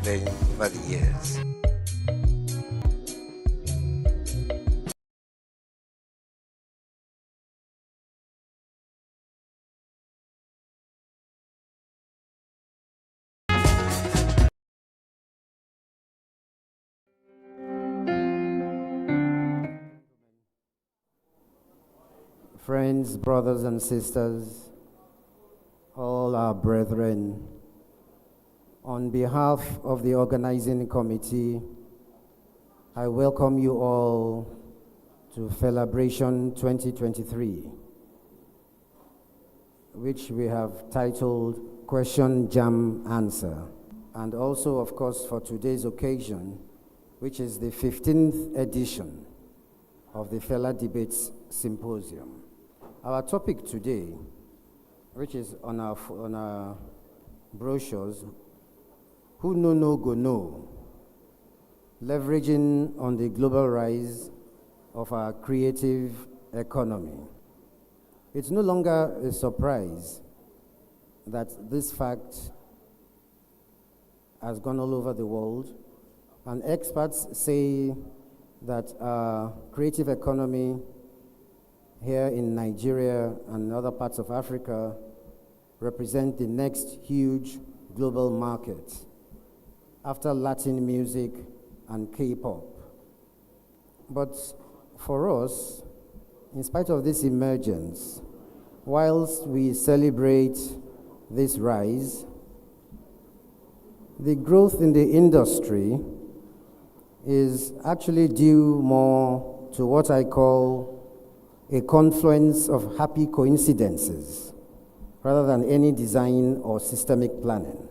Learned over the years. Friends, brothers and sisters, all our brethren, on behalf of the organizing committee, I welcome you all to Celebration 2023, which we have titled Question, Jam, Answer. And also, of course, for today's occasion, which is the 15th edition of the Fela Debates Symposium. Our topic today, which is on our brochures, Who Know No Go Know, leveraging on the global rise of our creative economy. It's no longer a surprise that this fact has gone all over the world, and experts say that our creative economy here in Nigeria and other parts of Africa represent the next huge global market after Latin music and K-pop. But for us, in spite of this emergence, whilst we celebrate this rise, the growth in the industry is actually due more to what I call a confluence of happy coincidences rather than any design or systemic planning.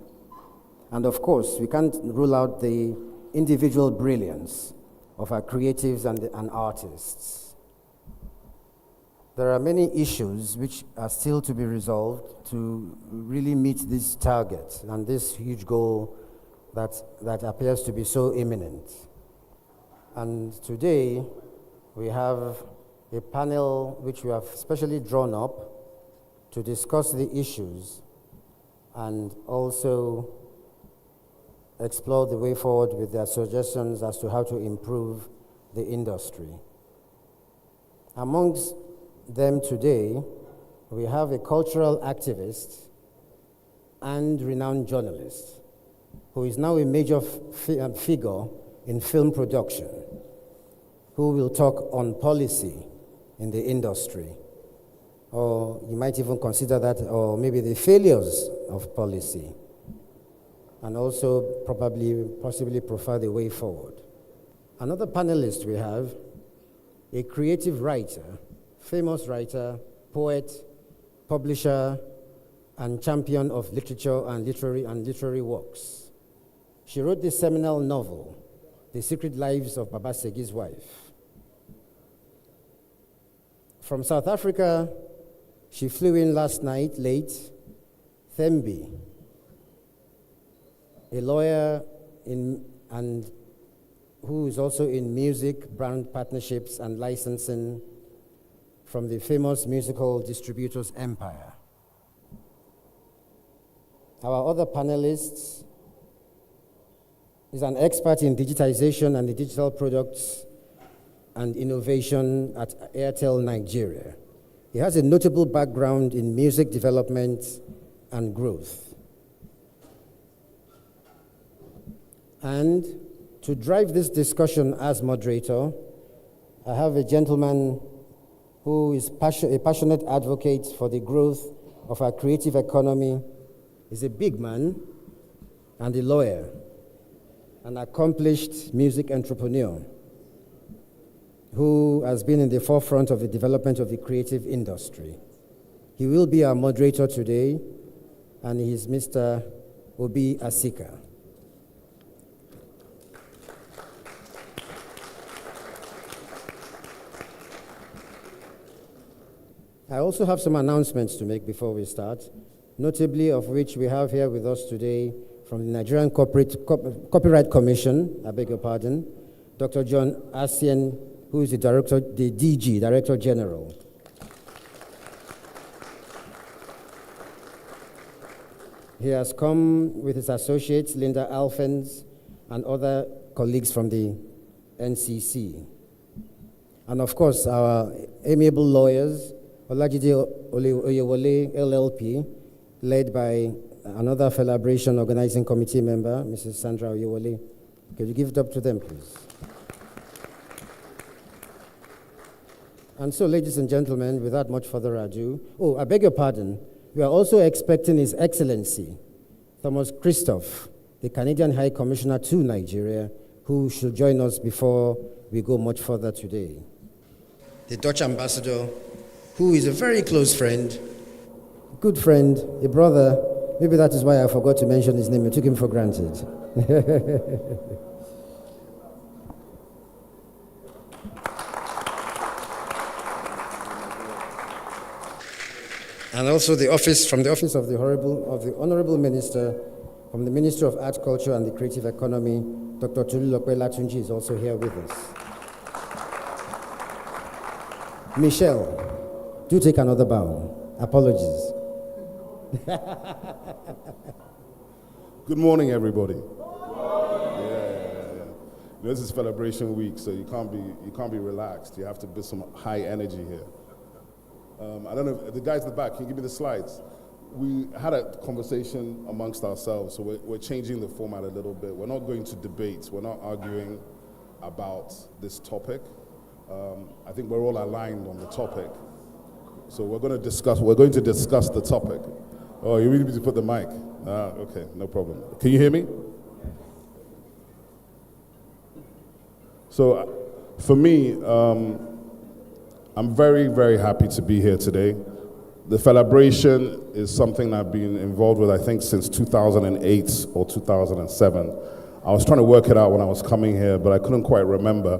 And of course, we can't rule out the individual brilliance of our creatives and artists. There are many issues which are still to be resolved to really meet this target and this huge goal that appears to be so imminent. And today, we have a panel which we have specially drawn up to discuss the issues and also explore the way forward with their suggestions as to how to improve the industry. Amongst them today, we have a cultural activist and renowned journalist who is now a major figure in film production, who will talk on policy in the industry. Or you might even consider that, or maybe the failures of policy, and also possibly profile the way forward. Another panelist we have, a creative writer, famous writer, poet, publisher, and champion of literature and literary works. She wrote the seminal novel, The Secret Lives of Baba Segi's Wife. From South Africa, she flew in last night late, Thembi, a lawyer and who is also in music, brand partnerships, and licensing from the famous musical distributors empire. Our other panelist is an expert in digitization and the digital products and innovation at Airtel Nigeria. He has a notable background in music development and growth. And to drive this discussion as moderator, I have a gentleman who is a passionate advocate for the growth of our creative economy. He's a big man and a lawyer. an accomplished music entrepreneur who has been in the forefront of the development of the creative industry. He will be our moderator today, and he is Mr. Obi Asika. I also have some announcements to make before we start, notably of which we have here with us today from the Nigerian Copyright Commission, I beg your pardon, Dr. John Asien, who is the DG, Director General. He has come with his associates, Linda Alphens, and other colleagues from the NCC. And of course, our amiable lawyers, Olajide Oyewole, LLP, led by another Felabration Organizing Committee member, Mrs. Sandra Oyewole. Could you give it up to them, please? And so, ladies and gentlemen, without much further ado, I beg your pardon, we are also expecting His Excellency, Thomas Christophe, the Canadian High Commissioner to Nigeria, who should join us before we go much further today. The Dutch ambassador, who is a very close friend, good friend, a brother. Maybe that is why I forgot to mention his name. I took him for granted. And also from the office of the Honorable Minister, from the Ministry of Art, Culture and the Creative Economy, Dr. Tolulope Latunji is also here with us. Michelle, do take another bow. Apologies. Good morning, everybody. Yeah. This is Celebration Week, so you can't be relaxed. You have to be some high energy here. I don't know, the guys in the back, can you give me the slides? We had a conversation amongst ourselves, so we're changing the format a little bit. We're not going to debate. We're not arguing about this topic. I think we're all aligned on the topic. So we're going to discuss the topic. Oh, you really need to put the mic. Okay, no problem. Can you hear me? So for me, I'm very, very happy to be here today. The celebration is something I've been involved with, I think, since 2008 or 2007. I was trying to work it out when I was coming here, but I couldn't quite remember.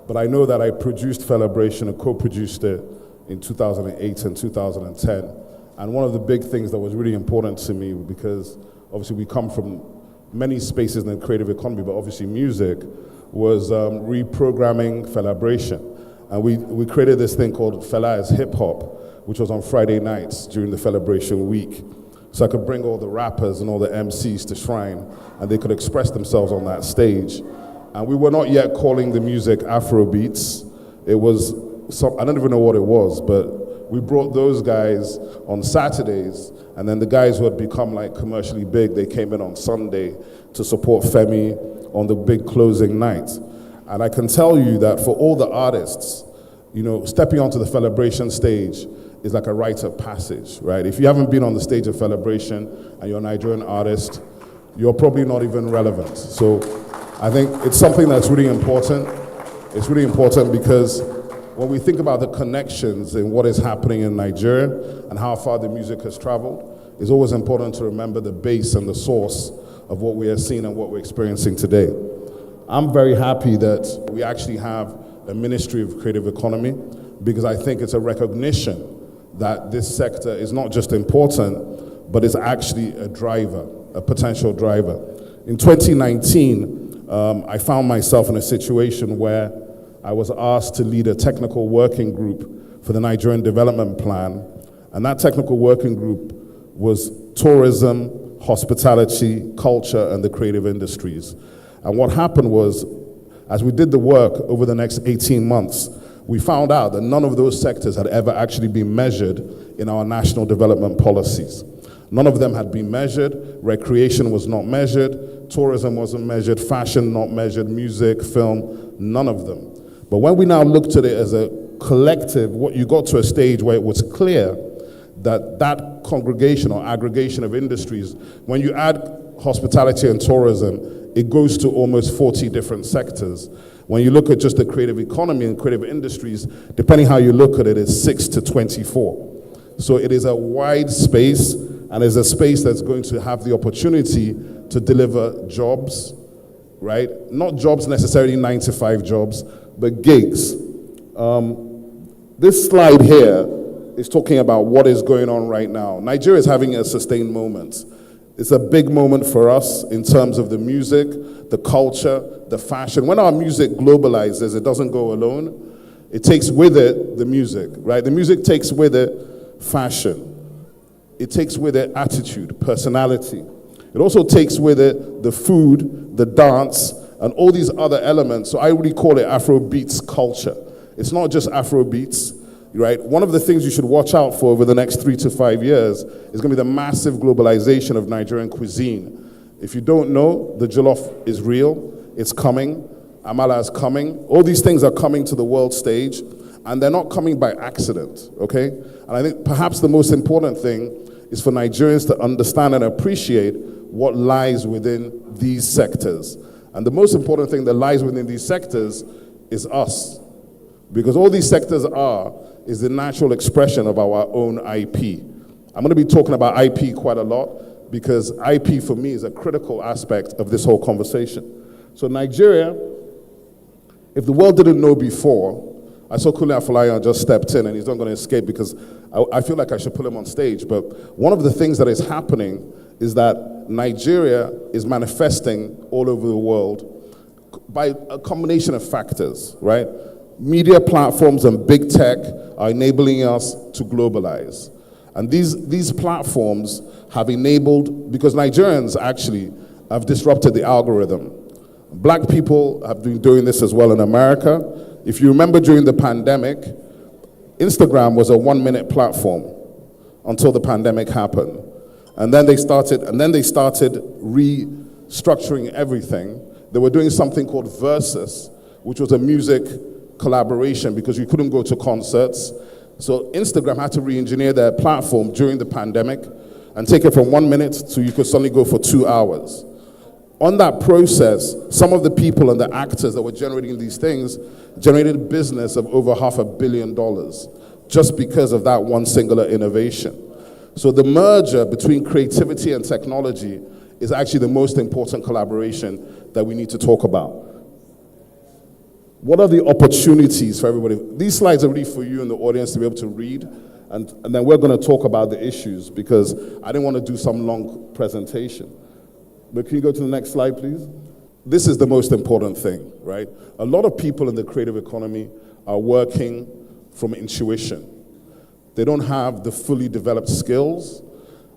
But I know that I produced Celebration and co-produced it in 2008 and 2010. And one of the big things that was really important to me, because obviously we come from many spaces in the creative economy, but obviously music, was reprogramming Celebration. And we created this thing called Fela is Hip Hop, which was on Friday nights during the Celebration week. So I could bring all the rappers and all the MCs to Shrine, and they could express themselves on that stage. And we were not yet calling the music Afrobeats. It was I don't even know what it was, but we brought those guys on Saturdays, and then the guys who had become like commercially big, they came in on Sunday to support Femi on the big closing night. And I can tell you that for all the artists, you know, stepping onto the Celebration stage is like a rite of passage, right? If you haven't been on the stage of Celebration and you're a Nigerian artist, you're probably not even relevant. So I think it's something that's really important. It's really important because when we think about the connections in what is happening in Nigeria and how far the music has traveled, it's always important to remember the base and the source of what we are seeing and what we're experiencing today. I'm very happy that we actually have a Ministry of Creative Economy, because I think it's a recognition that this sector is not just important, but is actually a driver, a potential driver. In 2019, I found myself in a situation where I was asked to lead a technical working group for the Nigerian Development Plan, and that technical working group was tourism, hospitality, culture, and the creative industries. And what happened was, as we did the work over the next 18 months, we found out that none of those sectors had ever actually been measured in our national development policies. None of them had been measured. Recreation was not measured. Tourism wasn't measured. Fashion not measured. Music, film, none of them. But when we now looked at it as a collective, what you got to a stage where it was clear that that congregation or aggregation of industries, when you add hospitality and tourism, it goes to almost 40 different sectors. When you look at just the creative economy and creative industries, depending how you look at it, it's 6 to 24. So it is a wide space, and it's a space that's going to have the opportunity to deliver jobs, right? Not jobs necessarily 9-to-5 jobs, but gigs. This slide here is talking about what is going on right now. Nigeria is having a sustained moment. It's a big moment for us in terms of the music, the culture, the fashion. When our music globalizes, it doesn't go alone. It takes with it the music, right? The music takes with it fashion. It takes with it attitude, personality. It also takes with it the food, the dance, and all these other elements. So I really call it Afrobeats culture. It's not just Afrobeats, right? One of the things you should watch out for over the next 3 to 5 years is going to be the massive globalization of Nigerian cuisine. If you don't know, the jollof is real. It's coming. Amala is coming. All these things are coming to the world stage, and they're not coming by accident, okay? And I think perhaps the most important thing is for Nigerians to understand and appreciate what lies within these sectors. And the most important thing that lies within these sectors is us. Because all these sectors is the natural expression of our own IP. I'm going to be talking about IP quite a lot because IP for me is a critical aspect of this whole conversation. So Nigeria, if the world didn't know before, I saw Kunle Afolayan just stepped in and he's not going to escape because I feel like I should put him on stage. But one of the things that is happening is that Nigeria is manifesting all over the world by a combination of factors, right? Media platforms and big tech are enabling us to globalize. And these platforms have enabled, because Nigerians actually have disrupted the algorithm. Black people have been doing this as well in America. If you remember during the pandemic, Instagram was a 1-minute platform until the pandemic happened. And then they started restructuring everything. They were doing something called Versus, which was a music collaboration because you couldn't go to concerts. So Instagram had to re-engineer their platform during the pandemic and take it from 1 minute to you could suddenly go for 2 hours. On that process, some of the people and the actors that were generating these things generated business of over $500 million just because of that one singular innovation. So the merger between creativity and technology is actually the most important collaboration that we need to talk about. What are the opportunities for everybody? These slides are really for you in the audience to be able to read, and then we're going to talk about the issues because I didn't want to do some long presentation. But can you go to the next slide, please? This is the most important thing, right? A lot of people in the creative economy are working from intuition. They don't have the fully developed skills,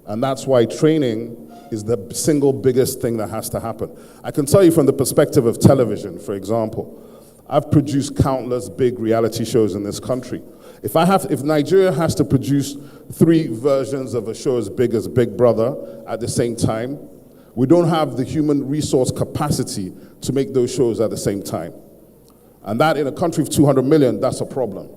and that's why training is the single biggest thing that has to happen. I can tell you from the perspective of television, for example, I've produced countless big reality shows in this country. If Nigeria has to produce 3 versions of a show as big as Big Brother at the same time, we don't have the human resource capacity to make those shows at the same time. And that in a country of 200 million, that's a problem.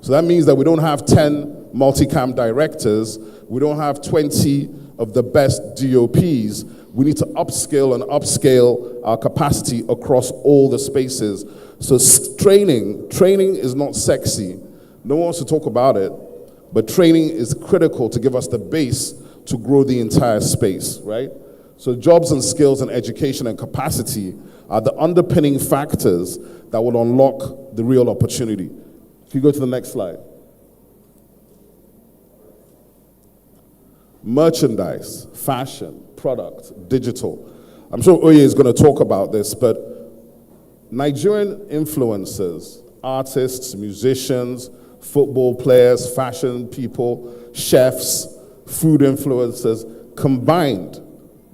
So that means that we don't have 10 multicam directors, we don't have 20 of the best DOPs. We need to upscale our capacity across all the spaces. So training is not sexy. No one wants to talk about it, but training is critical to give us the base to grow the entire space, right? So jobs and skills and education and capacity are the underpinning factors that will unlock the real opportunity. If you go to the next slide. Merchandise, fashion, product, digital. I'm sure Oye is going to talk about this, but Nigerian influencers, artists, musicians, football players, fashion people, chefs, food influencers, combined,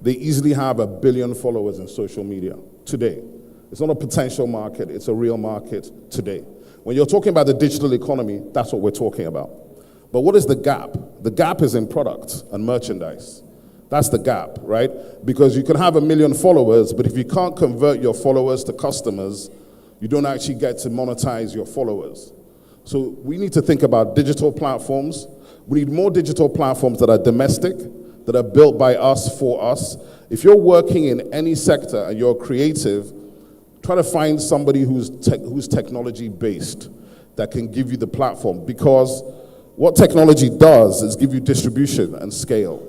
they easily have 1 billion followers in social media today. It's not a potential market, it's a real market today. When you're talking about the digital economy, that's what we're talking about. But what is the gap? The gap is in product and merchandise. That's the gap, right? Because you can have 1 million followers, but if you can't convert your followers to customers, you don't actually get to monetize your followers. So we need to think about digital platforms. We need more digital platforms that are domestic, that are built by us for us. If you're working in any sector and you're creative, try to find somebody who's technology based that can give you the platform, because what technology does is give you distribution and scale.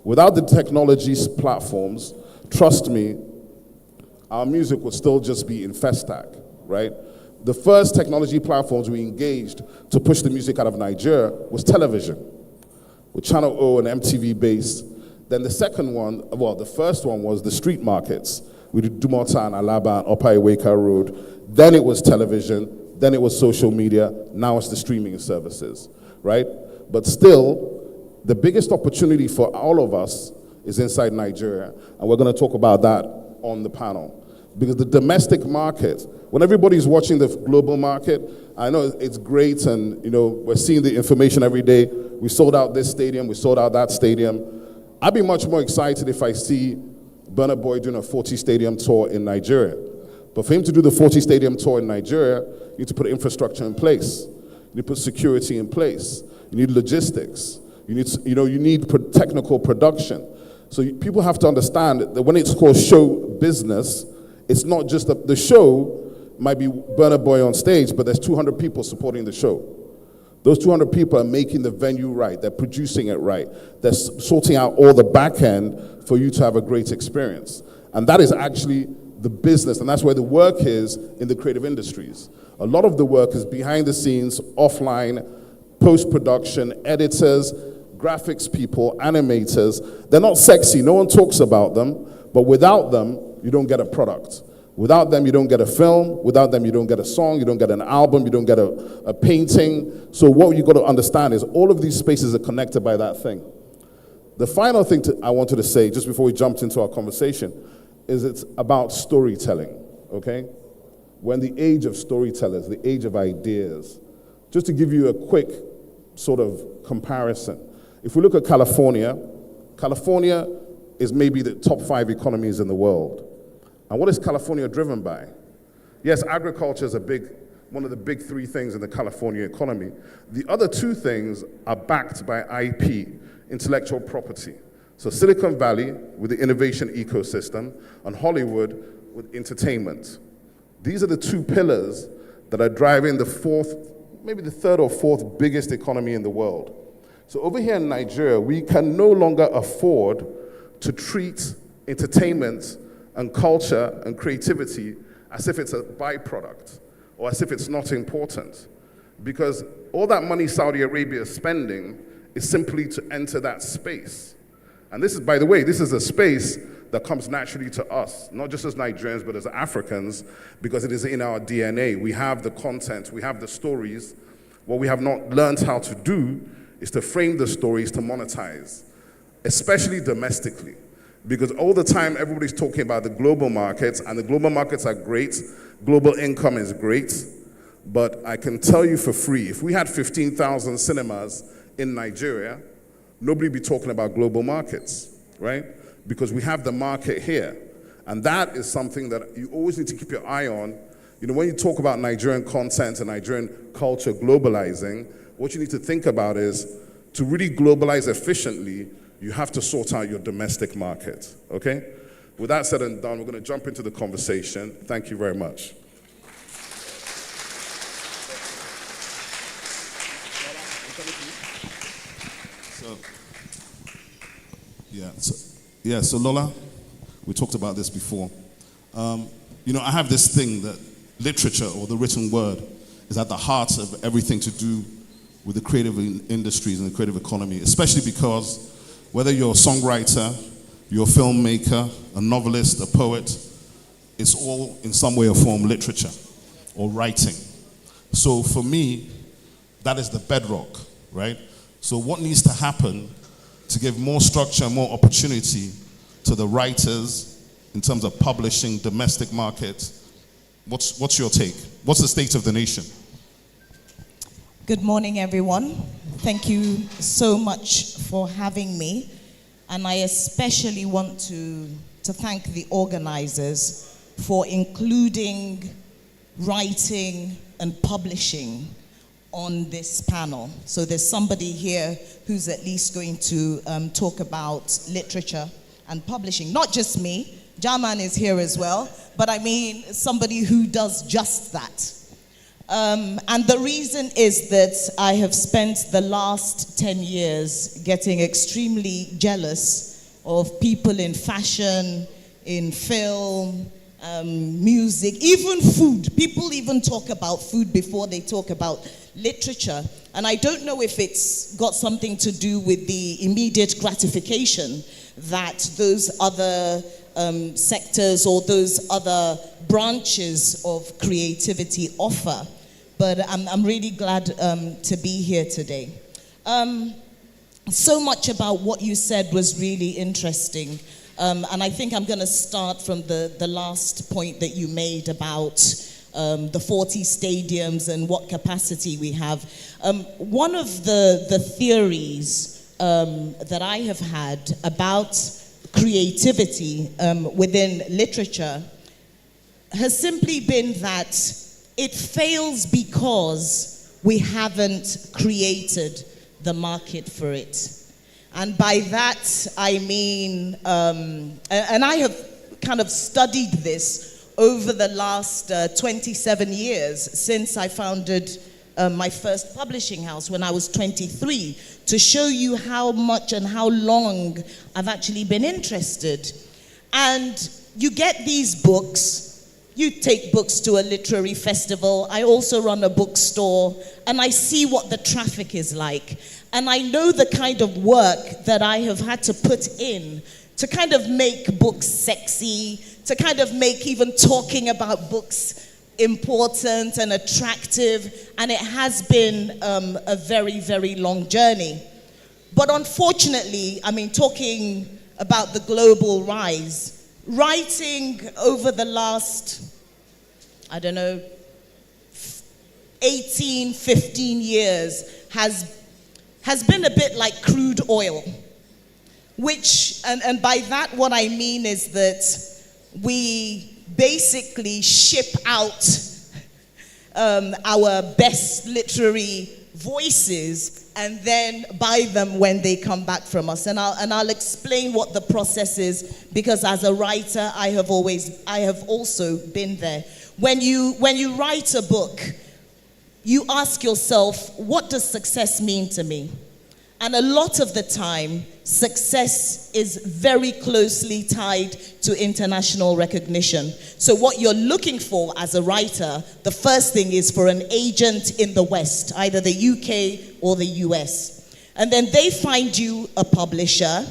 Without the technology platforms, trust me, our music would still just be in Festac, right? The first technology platforms we engaged to push the music out of Nigeria was television, with Channel O and MTV based. Then the second one, well, the first one was the street markets. We did Dumota and Alaba and Upper Iweka Road. Then it was television. Then it was social media. Now it's the streaming services, right? But still, the biggest opportunity for all of us is inside Nigeria. And we're going to talk about that on the panel. Because the domestic market, when everybody's watching the global market, I know it's great, and we're seeing the information every day. We sold out this stadium, we sold out that stadium. I'd be much more excited if I see Burna Boy doing a 40 stadium tour in Nigeria. But for him to do the 40 stadium tour in Nigeria, you need to put infrastructure in place. You need to put security in place. You need logistics. You need technical production. So people have to understand that when it's called show business, it's not just the show might be Burna Boy on stage, but there's 200 people supporting the show. Those 200 people are making the venue right. They're producing it right. They're sorting out all the back end for you to have a great experience. And that is actually the business, and that's where the work is in the creative industries. A lot of the work is behind the scenes, offline, post-production, editors, graphics people, animators. They're not sexy. No one talks about them. But without them, you don't get a product. Without them, you don't get a film. Without them, you don't get a song. You don't get an album. You don't get a painting. So what you got to understand is all of these spaces are connected by that thing. The final thing I wanted to say, just before we jumped into our conversation, is it's about storytelling, okay? We're in the age of storytellers, the age of ideas. Just to give you a quick sort of comparison. If we look at California is maybe the top 5 economies in the world. And what is California driven by? Yes, agriculture is one of the big 3 things in the California economy. The other 2 things are backed by IP, intellectual property. So Silicon Valley with the innovation ecosystem, and Hollywood with entertainment. These are the 2 pillars that are driving the 4th, maybe the 3rd or 4th biggest economy in the world. So over here in Nigeria, we can no longer afford to treat entertainment and culture and creativity as if it's a byproduct or as if it's not important. Because all that money Saudi Arabia is spending is simply to enter that space. And this is, by the way, this is a space that comes naturally to us, not just as Nigerians, but as Africans, because it is in our DNA. We have the content, we have the stories. What we have not learned how to do is to frame the stories to monetize, especially domestically. Because all the time, everybody's talking about the global markets, and the global markets are great. Global income is great. But I can tell you for free, if we had 15,000 cinemas in Nigeria, nobody would be talking about global markets, right? Because we have the market here. And that is something that you always need to keep your eye on. When you talk about Nigerian content and Nigerian culture globalizing, what you need to think about is, to really globalize efficiently, you have to sort out your domestic market, okay? With that said and done, we're going to jump into the conversation. Thank you very much. So Lola, we talked about this before. I have this thing that literature, or the written word, is at the heart of everything to do with the creative industries and the creative economy, especially because whether you're a songwriter, you're a filmmaker, a novelist, a poet, it's all in some way or form literature or writing. So for me, that is the bedrock, right? So what needs to happen to give more structure, more opportunity to the writers in terms of publishing, domestic market? What's your take? What's the state of the nation? Good morning, everyone. Thank you so much for having me. And I especially want to thank the organizers for including writing and publishing on this panel. So there's somebody here who's at least going to talk about literature and publishing. Not just me, Jaman is here as well, but I mean somebody who does just that. And the reason is that I have spent the last 10 years getting extremely jealous of people in fashion, in film, music, even food. People even talk about food before they talk about literature. And I don't know if it's got something to do with the immediate gratification that those other sectors or those other branches of creativity offer. But I'm really glad to be here today. So much about what you said was really interesting. And I think I'm going to start from the last point that you made about the 40 stadiums and what capacity we have. One of the theories that I have had about creativity within literature has simply been that it fails because we haven't created the market for it. And by that, I mean, and I have kind of studied this over the last 27 years since I founded my first publishing house when I was 23, to show you how much and how long I've actually been interested. And you get these books. You take books to a literary festival. I also run a bookstore, and I see what the traffic is like. And I know the kind of work that I have had to put in to kind of make books sexy, to kind of make even talking about books important and attractive. And it has been a very, very long journey. But unfortunately, I mean, talking about the global rise, writing over the last, I don't know, 18, 15 years has been a bit like crude oil, which, and by that what I mean is that we basically ship out our best literary voices and then buy them when they come back from us. And I'll explain what the process is, because as a writer, I have also been there. When you write a book, you ask yourself, what does success mean to me? And a lot of the time, success is very closely tied to international recognition. So what you're looking for as a writer, the first thing is for an agent in the West, either the UK or the US. And then they find you a publisher,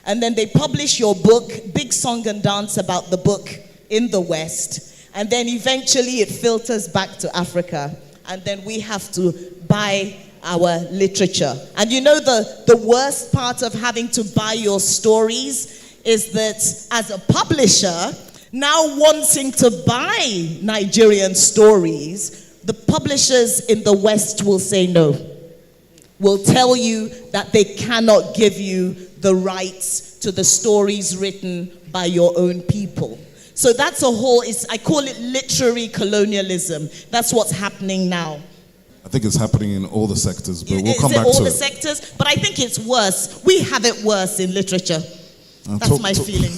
and then they publish your book, big song and dance about the book in the West, and then eventually it filters back to Africa. And then we have to buy our literature. And you know the worst part of having to buy your stories is that as a publisher, now wanting to buy Nigerian stories, the publishers in the West will say no. Will tell you that they cannot give you the rights to the stories written by your own people. So that's a whole, I call it literary colonialism. That's what's happening now. I think it's happening in all the sectors, but we'll come back to it. Is it all the sectors? But I think it's worse. We have it worse in literature. That's my feeling.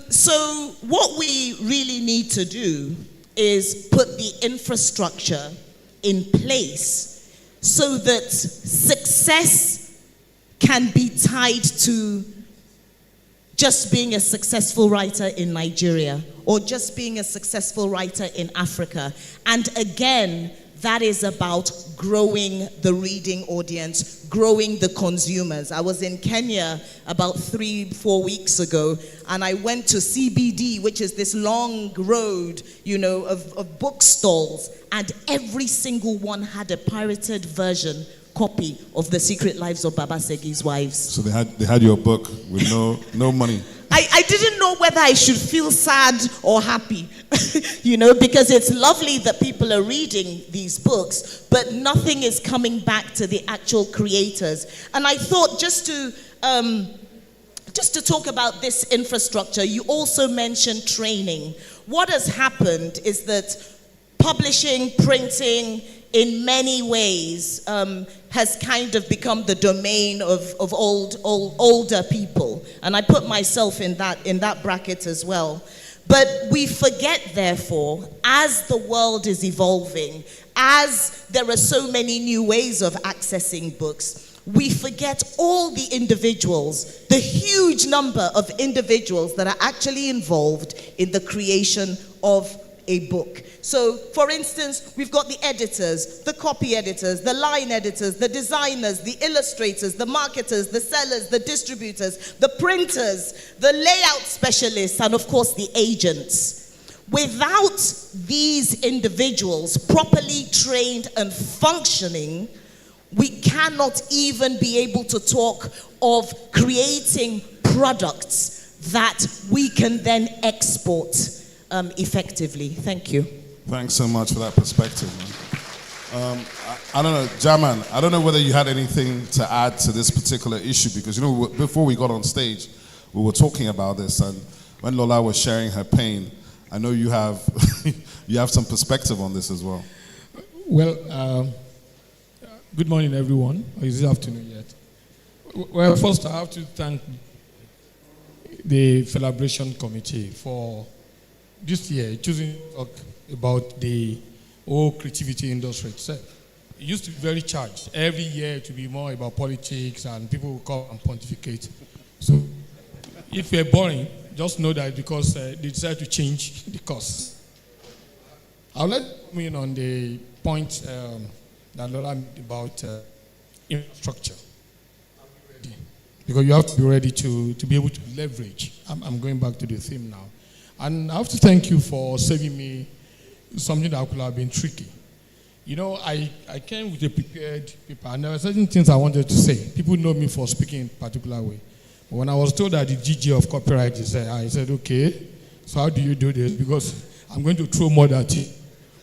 So what we really need to do is put the infrastructure in place so that success can be tied to just being a successful writer in Nigeria or just being a successful writer in Africa. And again, that is about growing the reading audience, growing the consumers. I was in Kenya about 3-4 weeks ago, and I went to CBD, which is this long road, you know, of bookstores, and every single one had a pirated version copy of The Secret Lives of Baba Segi's Wives. So they had your book with no money. I didn't know whether I should feel sad or happy, you know, because it's lovely that people are reading these books, but nothing is coming back to the actual creators. And I thought just to talk about this infrastructure, you also mentioned training. What has happened is that publishing, printing, in many ways, has kind of become the domain of older people. And I put myself in that bracket as well. But we forget, therefore, as the world is evolving, as there are so many new ways of accessing books, we forget all the individuals, the huge number of individuals that are actually involved in the creation of a book. So, for instance, we've got the editors, the copy editors, the line editors, the designers, the illustrators, the marketers, the sellers, the distributors, the printers, the layout specialists, and of course the agents. Without these individuals properly trained and functioning, we cannot even be able to talk of creating products that we can then export effectively. Thank you. Thanks so much for that perspective, man. I don't know, Jaman, I don't know whether you had anything to add to this particular issue, because, you know, before we got on stage, we were talking about this, and when Lola was sharing her pain, I know you have you have some perspective on this as well. Well, good morning, everyone. Or is it afternoon yet? Well, first I have to thank the Celebration Committee for this year choosing to talk about the whole creativity industry itself. It used to be very charged. Every year to be more about politics, and people will come and pontificate. So if you're boring, just know that because they decided to change the course. I'll let me in on the point that Laura made about infrastructure. Because you have to be ready to be able to leverage. I'm going back to the theme now. And I have to thank you for saving me something that could have been tricky. You know, I came with a prepared paper, and there were certain things I wanted to say. People know me for speaking in a particular way. But when I was told that the GG of copyright is there, I said, okay, so how do you do this? Because I'm going to throw more at you.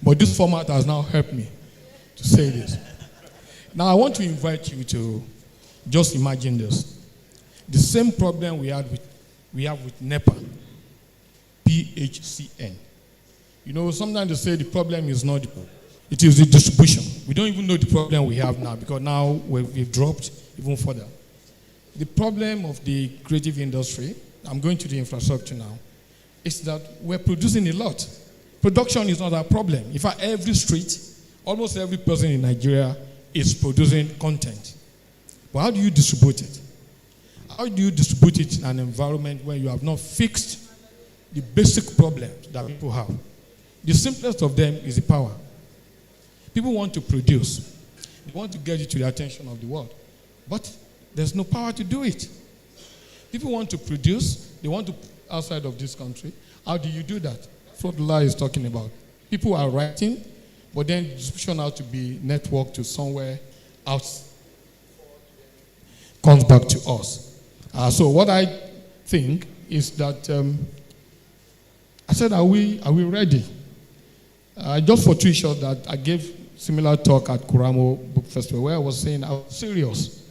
But this format has now helped me to say this. Now I want to invite you to just imagine this. The same problem we have with NEPA. PHCN. You know, sometimes they say the problem is not it is the distribution. We don't even know the problem we have now, because now we've dropped even further. The problem of the creative industry, I'm going to the infrastructure now, is that we're producing a lot. Production is not our problem. In fact, every street, almost every person in Nigeria is producing content. But how do you distribute it? How do you distribute it in an environment where you have not fixed the basic problems that people have? The simplest of them is the power. People want to produce. They want to get it to the attention of the world. But there's no power to do it. People want to produce. They want to put outside of this country. How do you do that? That's what Lola is talking about. People are writing, but then distribution has to be networked to somewhere else. Comes back to us. So what I think is that I said, are we ready? Just for 2 shots that I gave similar talk at Kuramo Book Festival, where I was saying, I was serious.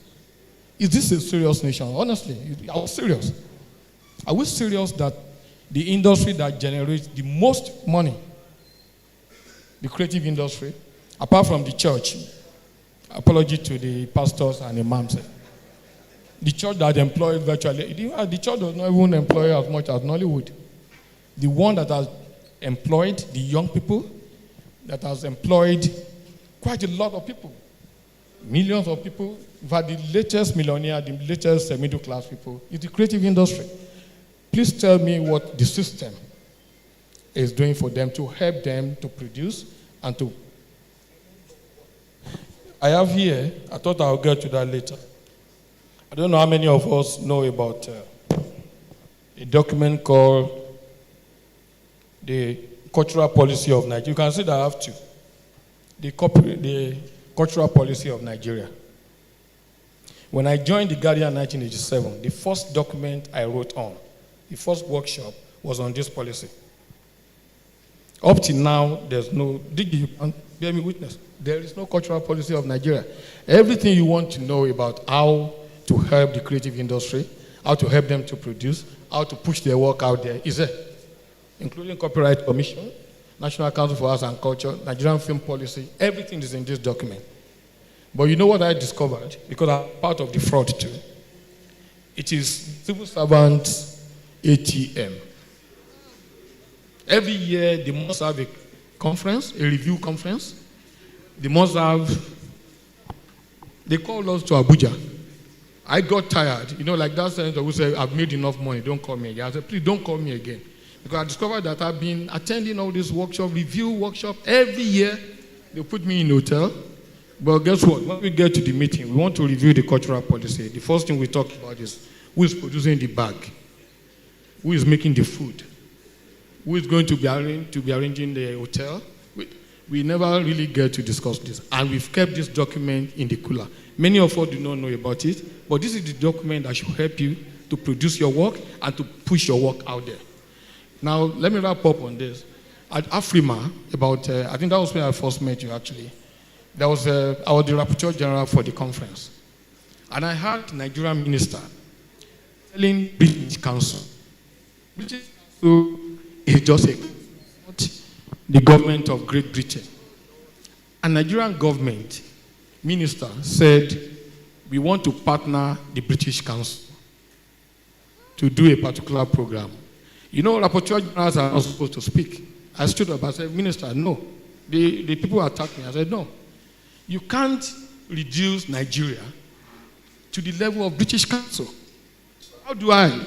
Is this a serious nation? Honestly, I was serious. Are we serious that the industry that generates the most money, the creative industry, apart from the church, apology to the pastors and imams, the church that employs virtually, the church does not even employ as much as Nollywood. The one that has employed the young people, that has employed quite a lot of people, millions of people. In fact, the latest millionaire, the latest middle class people is the creative industry. Please tell me what the system is doing for them to help them to produce and to. I have here, I thought I'll get to that later. I don't know how many of us know about a document called the Cultural Policy of Nigeria. You can see that I have two. The Cultural Policy of Nigeria. When I joined the Guardian in 1987, the first document I wrote on, the first workshop, was on this policy. Up till now, there's no, you can bear me witness, there is no cultural policy of Nigeria. Everything you want to know about how to help the creative industry, how to help them to produce, how to push their work out there is there, including copyright commission, National Council for Arts and Culture, Nigerian Film Policy, everything is in this document. But you know what I discovered? Because I'm part of the fraud too. It is civil servants ATM. Every year they must have a conference, a review conference. They must have, they call us to Abuja. I got tired, like that senator who said, I've made enough money, don't call me again. I said, please don't call me again. Because I discovered that I've been attending all these workshops, review workshops, every year. They put me in a hotel. But guess what? When we get to the meeting, we want to review the cultural policy. The first thing we talk about is who is producing the bag, who is making the food, who is going to be arranging the hotel. We never really get to discuss this. And we've kept this document in the cooler. Many of us do not know about it, but this is the document that should help you to produce your work and to push your work out there. Now, let me wrap up on this. At Afrima, I think that was when I first met you actually. I was the Rapporteur General for the conference. And I heard the Nigerian minister telling British Council, British Council is just the government of Great Britain. And Nigerian government minister said, we want to partner the British Council to do a particular program. Rapporteur generals are not supposed to speak. I stood up and said, Minister, no. The people attacked me. I said, no. You can't reduce Nigeria to the level of British Council. How do I,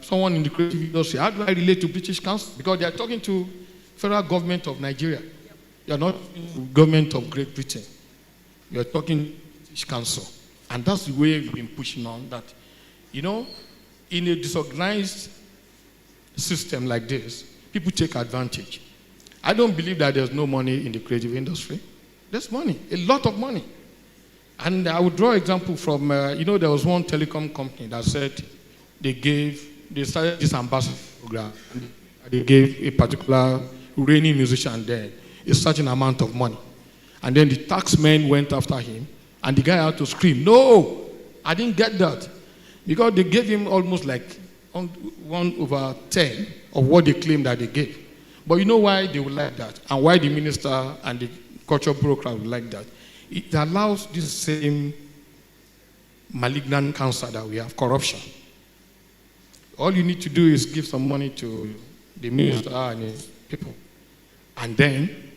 someone in the creative industry, how do I relate to British Council? Because they are talking to federal government of Nigeria. You are not government of Great Britain. You are talking British Council. And that's the way we've been pushing on that. In a disorganized system like this, people take advantage. I don't believe that there's no money in the creative industry. There's money, a lot of money. And I would draw an example from, there was one telecom company that said they started this ambassador program. They gave a particular reigning musician there a certain amount of money. And then the taxmen went after him, and the guy had to scream, no, I didn't get that. Because they gave him almost like 1/10 of what they claimed that they gave. But you know why they would like that, and why the minister and the cultural bureaucrat would like that? It allows this same malignant cancer that we have, corruption. All you need to do is give some money to the minister and his people. And then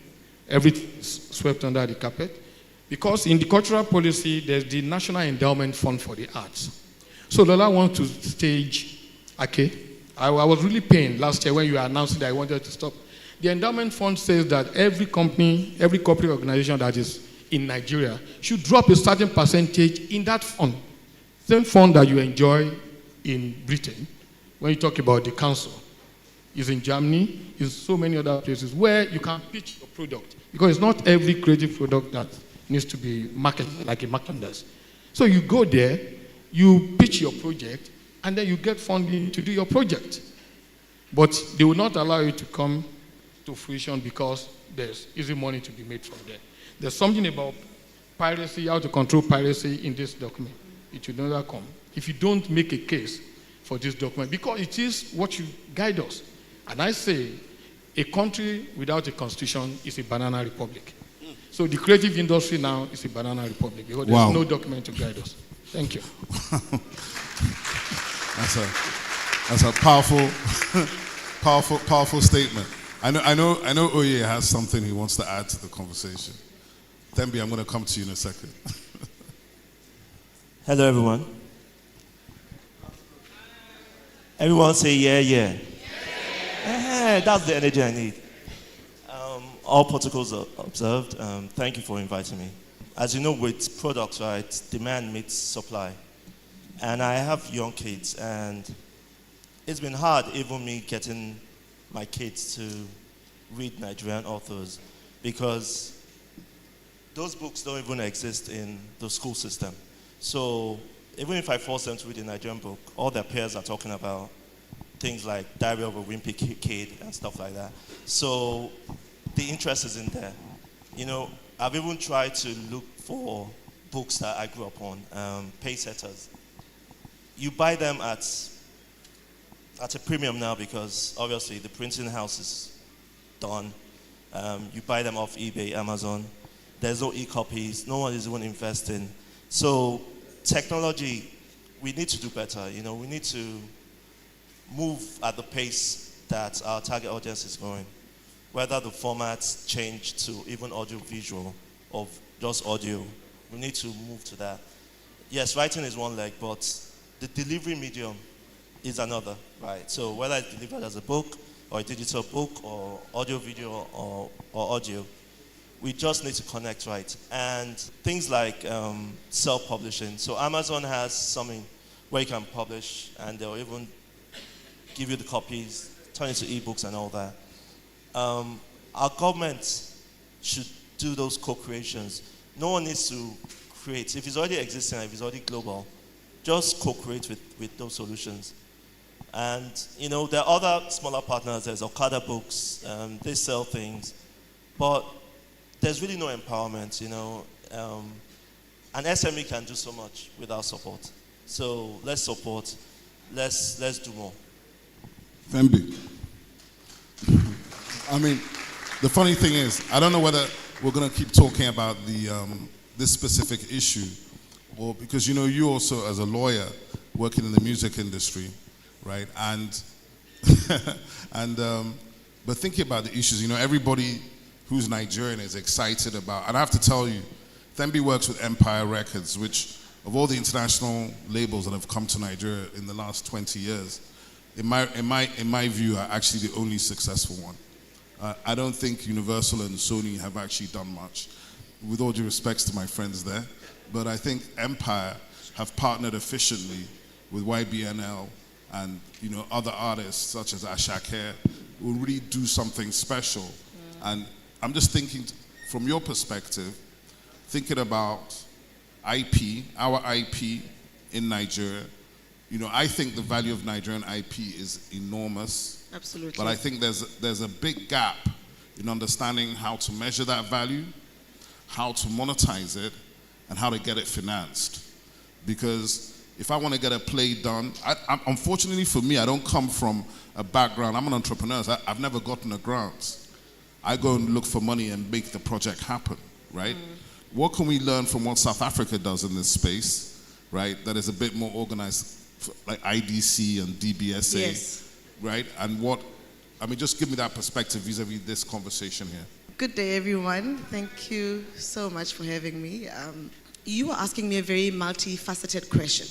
everything is swept under the carpet. Because in the cultural policy, there's the National Endowment Fund for the Arts. So Lola wants to stage, okay, I was really pained last year when you announced that I wanted to stop. The endowment fund says that every company, every corporate organization that is in Nigeria should drop a certain percentage in that fund. Same fund that you enjoy in Britain, when you talk about the council, is in Germany, is so many other places where you can pitch your product. Because it's not every creative product that needs to be marketed like a market does. So you go there, you pitch your project, and then you get funding to do your project. But they will not allow you to come to fruition because there's easy money to be made from there. There's something about piracy, how to control piracy in this document. It will never come if you don't make a case for this document, because it is what you guide us. And I say, a country without a constitution is a banana republic. So the creative industry now is a banana republic because there's no document to guide us. Thank you. That's a powerful, powerful statement. I know Oye has something he wants to add to the conversation. Thembi, I'm going to come to you in a second. Hello, everyone. Everyone say yeah, yeah. That's the energy I need. All protocols are observed. Thank you for inviting me. As you know, with products, right, demand meets supply. And I have young kids, and it's been hard, even me getting my kids to read Nigerian authors, because those books don't even exist in the school system. So even if I force them to read a Nigerian book, all their peers are talking about things like Diary of a Wimpy Kid and stuff like that. So the interest is in there. I've even tried to look for books that I grew up on, pace setters. You buy them at at a premium now because obviously the printing house is done. You buy them off eBay, Amazon. There's no e-copies. No one is even investing. So technology, we need to do better. You know, we need to move at the pace that our target audience is going. Whether the formats change to even audio-visual or just audio, we need to move to that. Yes, writing is one leg, but the delivery medium is another, right? So whether it's delivered as a book or a digital book or audio-video or audio, we just need to connect right. And things like self-publishing. So Amazon has something where you can publish and they'll even give you the copies, turn it to ebooks and all that. Our government should do those co-creations. No one needs to create. If it's already existing, if it's already global, just co-create with those solutions. And, you know, there are other smaller partners. There's Okada Books. They sell things. But there's really no empowerment, you know. An SME can do so much without support. So let's support. Let's do more. Thembi. I mean, the funny thing is, I don't know whether we're going to keep talking about this specific issue, or because, you know, you also as a lawyer working in the music industry, right? And but thinking about the issues, you know, everybody who's Nigerian is excited about, and I have to tell you, Thembi works with Empire Records, which of all the international labels that have come to Nigeria in the last 20 years, in my view, are actually the only successful one. I don't think Universal and Sony have actually done much, with all due respects to my friends there. But I think Empire have partnered efficiently with YBNL and, you know, other artists such as Ashake will really do something special. And I'm just thinking, from your perspective, thinking about IP, our IP in Nigeria. You know, I think the value of Nigerian IP is enormous. Absolutely. But I think there's a big gap in understanding how to measure that value, how to monetize it, and how to get it financed. Because if I want to get a play done, unfortunately for me, I don't come from a background. I'm an entrepreneur. So I've never gotten a grant. I go and look for money and make the project happen, right? What can we learn from what South Africa does in this space, right? That is a bit more organized, like IDC and DBSA, Yes. right? And just give me that perspective vis-a-vis this conversation here. Good day, everyone. Thank you so much for having me. You were asking me a very multifaceted question,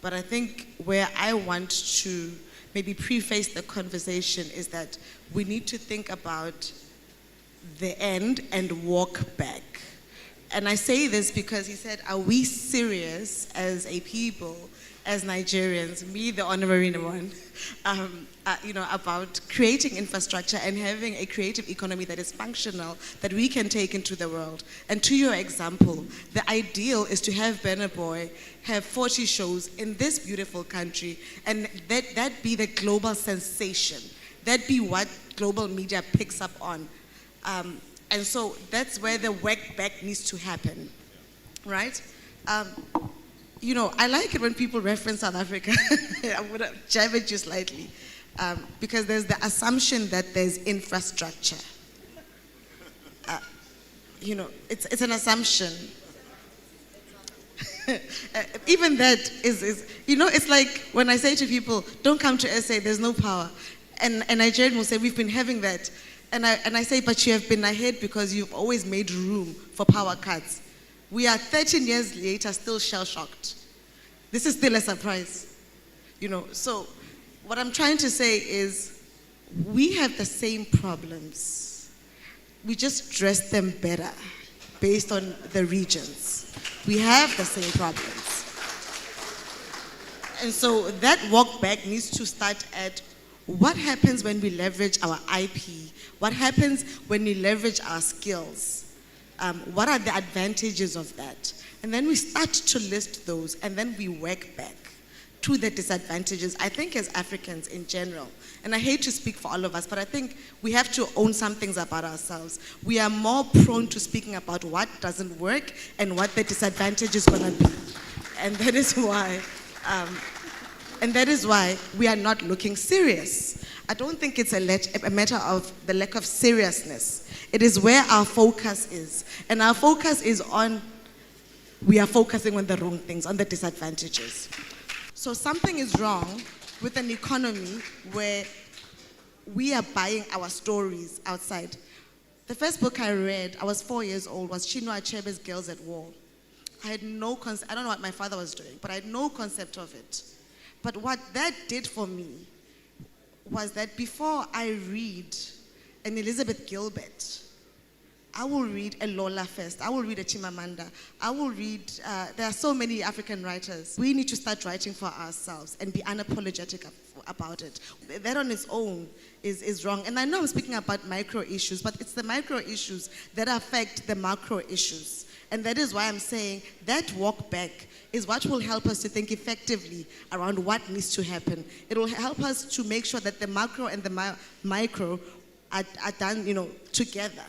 but I think where I want to maybe preface the conversation is that we need to think about the end and walk back. And I say this because he said, are we serious as a people, as Nigerians, me, the honorary one, about creating infrastructure and having a creative economy that is functional, that we can take into the world. And to your example, the ideal is to have Burna Boy have 40 shows in this beautiful country, and that be the global sensation. That be what global media picks up on. And so that's where the work back needs to happen, right? You know, I like it when people reference South Africa. I'm going to jab at you slightly. Because there's the assumption that there's infrastructure. You know, it's an assumption. Even that is, you know, it's like when I say to people, don't come to SA, there's no power. And Nigerian will say, we've been having that. And I say, but you have been ahead because you've always made room for power cuts. We are 13 years later still shell-shocked. This is still a surprise. You know, so what I'm trying to say is we have the same problems. We just dress them better based on the regions. We have the same problems. And so that walk back needs to start at what happens when we leverage our IP? What happens when we leverage our skills? What are the advantages of that? And then we start to list those, and then we work back to the disadvantages, I think, as Africans in general. And I hate to speak for all of us, but I think we have to own some things about ourselves. We are more prone to speaking about what doesn't work and what the disadvantage is going to be. And that is why And that is why we are not looking serious. I don't think it's a matter of the lack of seriousness. It is where our focus is. And our focus is on, we are focusing on the wrong things, on the disadvantages. So something is wrong with an economy where we are buying our stories outside. The first book I read, I was 4 years old, was Chinua Achebe's Girls at War. I had no concept, I don't know what my father was doing, but I had no concept of it. But what that did for me was that before I read an Elizabeth Gilbert, I will read a Lola first. I will read a Chimamanda. I will read, there are so many African writers. We need to start writing for ourselves and be unapologetic about it. That on its own is wrong. And I know I'm speaking about micro issues, but it's the micro issues that affect the macro issues. And that is why I'm saying that walk back is what will help us to think effectively around what needs to happen. It will help us to make sure that the macro and the micro are done, together.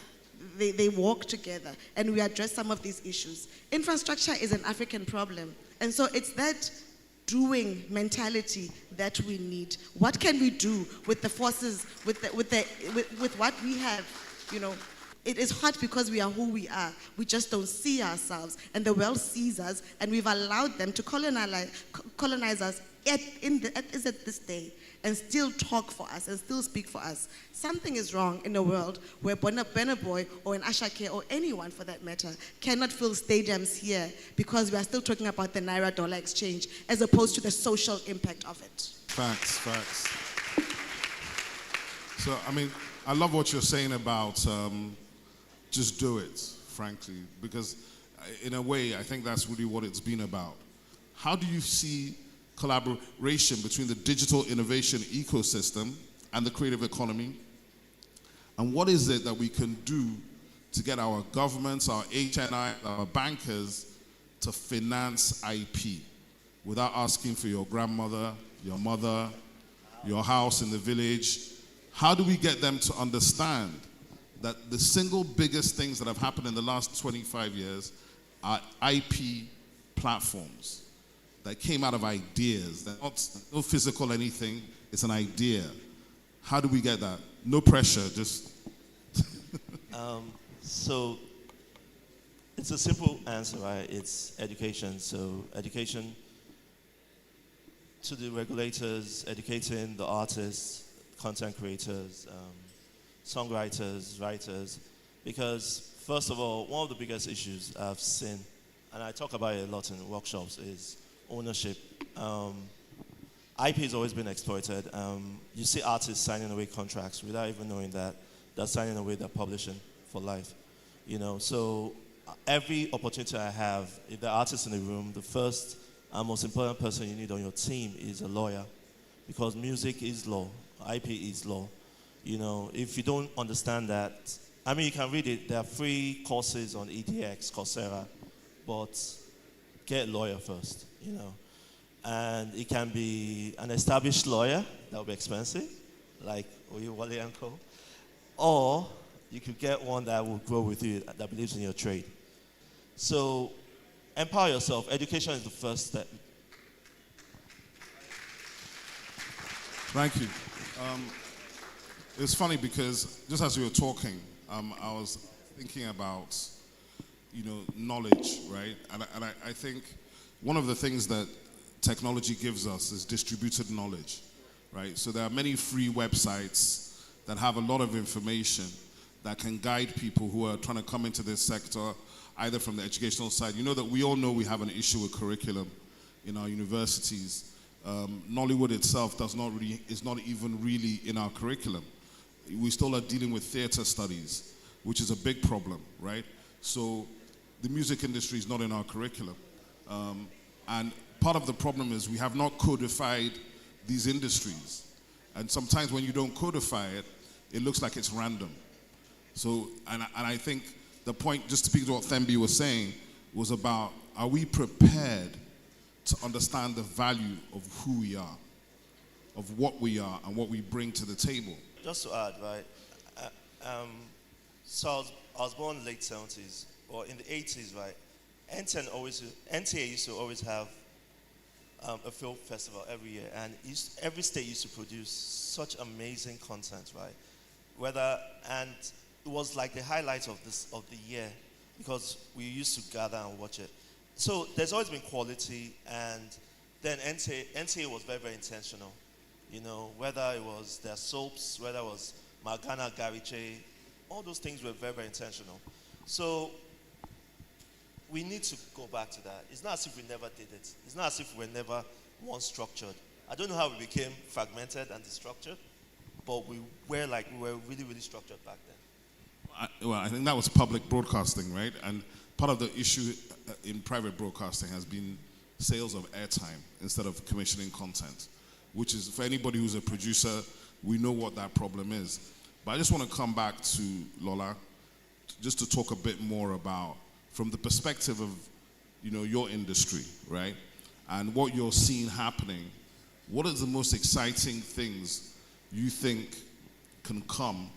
They walk together, and we address some of these issues. Infrastructure is an African problem, and so it's that doing mentality that we need. What can we do with the forces, with what we have? It is hard because we are who we are. We just don't see ourselves, and the world sees us, and we've allowed them to colonize us at this day, and still talk for us and still speak for us. Something is wrong in a world where Burna Boy or an Ashake or anyone for that matter cannot fill stadiums here because we are still talking about the Naira-dollar exchange as opposed to the social impact of it. Facts. So, I love what you're saying about just do it, frankly, because in a way, I think that's really what it's been about. How do you see collaboration between the digital innovation ecosystem and the creative economy? And what is it that we can do to get our governments, our HNI, our bankers to finance IP without asking for your grandmother, your mother, your house in the village? How do we get them to understand that the single biggest things that have happened in the last 25 years are IP platforms that came out of ideas? They're not no physical anything, it's an idea. How do we get that? No pressure, just... So it's a simple answer, right? It's education. So education to the regulators, educating the artists, content creators, songwriters, writers. Because first of all, one of the biggest issues I've seen, and I talk about it a lot in workshops, is ownership. IP has always been exploited. You see artists signing away contracts without even knowing that they're signing away their publishing for life. So every opportunity I have, if the artist in the room, the first and most important person you need on your team is a lawyer, because music is law, IP is law. If you don't understand that, you can read it. There are free courses on EDX, Coursera, but get a lawyer first, And it can be an established lawyer, that will be expensive, like Oyewale & Co. Or you could get one that will grow with you, that believes in your trade. So empower yourself. Education is the first step. Thank you. It's funny because just as we were talking, I was thinking about, knowledge, right? And I think one of the things that technology gives us is distributed knowledge, right? So there are many free websites that have a lot of information that can guide people who are trying to come into this sector, either from the educational side. That we all know we have an issue with curriculum in our universities. Nollywood itself is not even really in our curriculum. We still are dealing with theater studies, which is a big problem, right? So the music industry is not in our curriculum. And part of the problem is we have not codified these industries. And sometimes when you don't codify it, it looks like it's random. So, and I think the point, just speaking to what Thembi was saying, was about, are we prepared to understand the value of who we are, of what we are, and what we bring to the table? Just to add, right, so I was born in the late 70s, or in the 80s, right? NTA used to always have a film festival every year, and every state used to produce such amazing content, right? And it was like the highlight of the year, because we used to gather and watch it. So there's always been quality, and then NTA was very, very intentional. You know, whether it was their soaps, whether it was Magana Gariche, all those things were very, very intentional. So we need to go back to that. It's not as if we never did it. It's not as if we were never once structured. I don't know how we became fragmented and destructured, but we were really, really structured back then. I think that was public broadcasting, right? And part of the issue in private broadcasting has been sales of airtime instead of commissioning content, which is, for anybody who's a producer, we know what that problem is. But I just want to come back to Lola, just to talk a bit more about, from the perspective of, your industry, right? And what you're seeing happening, what are the most exciting things you think can come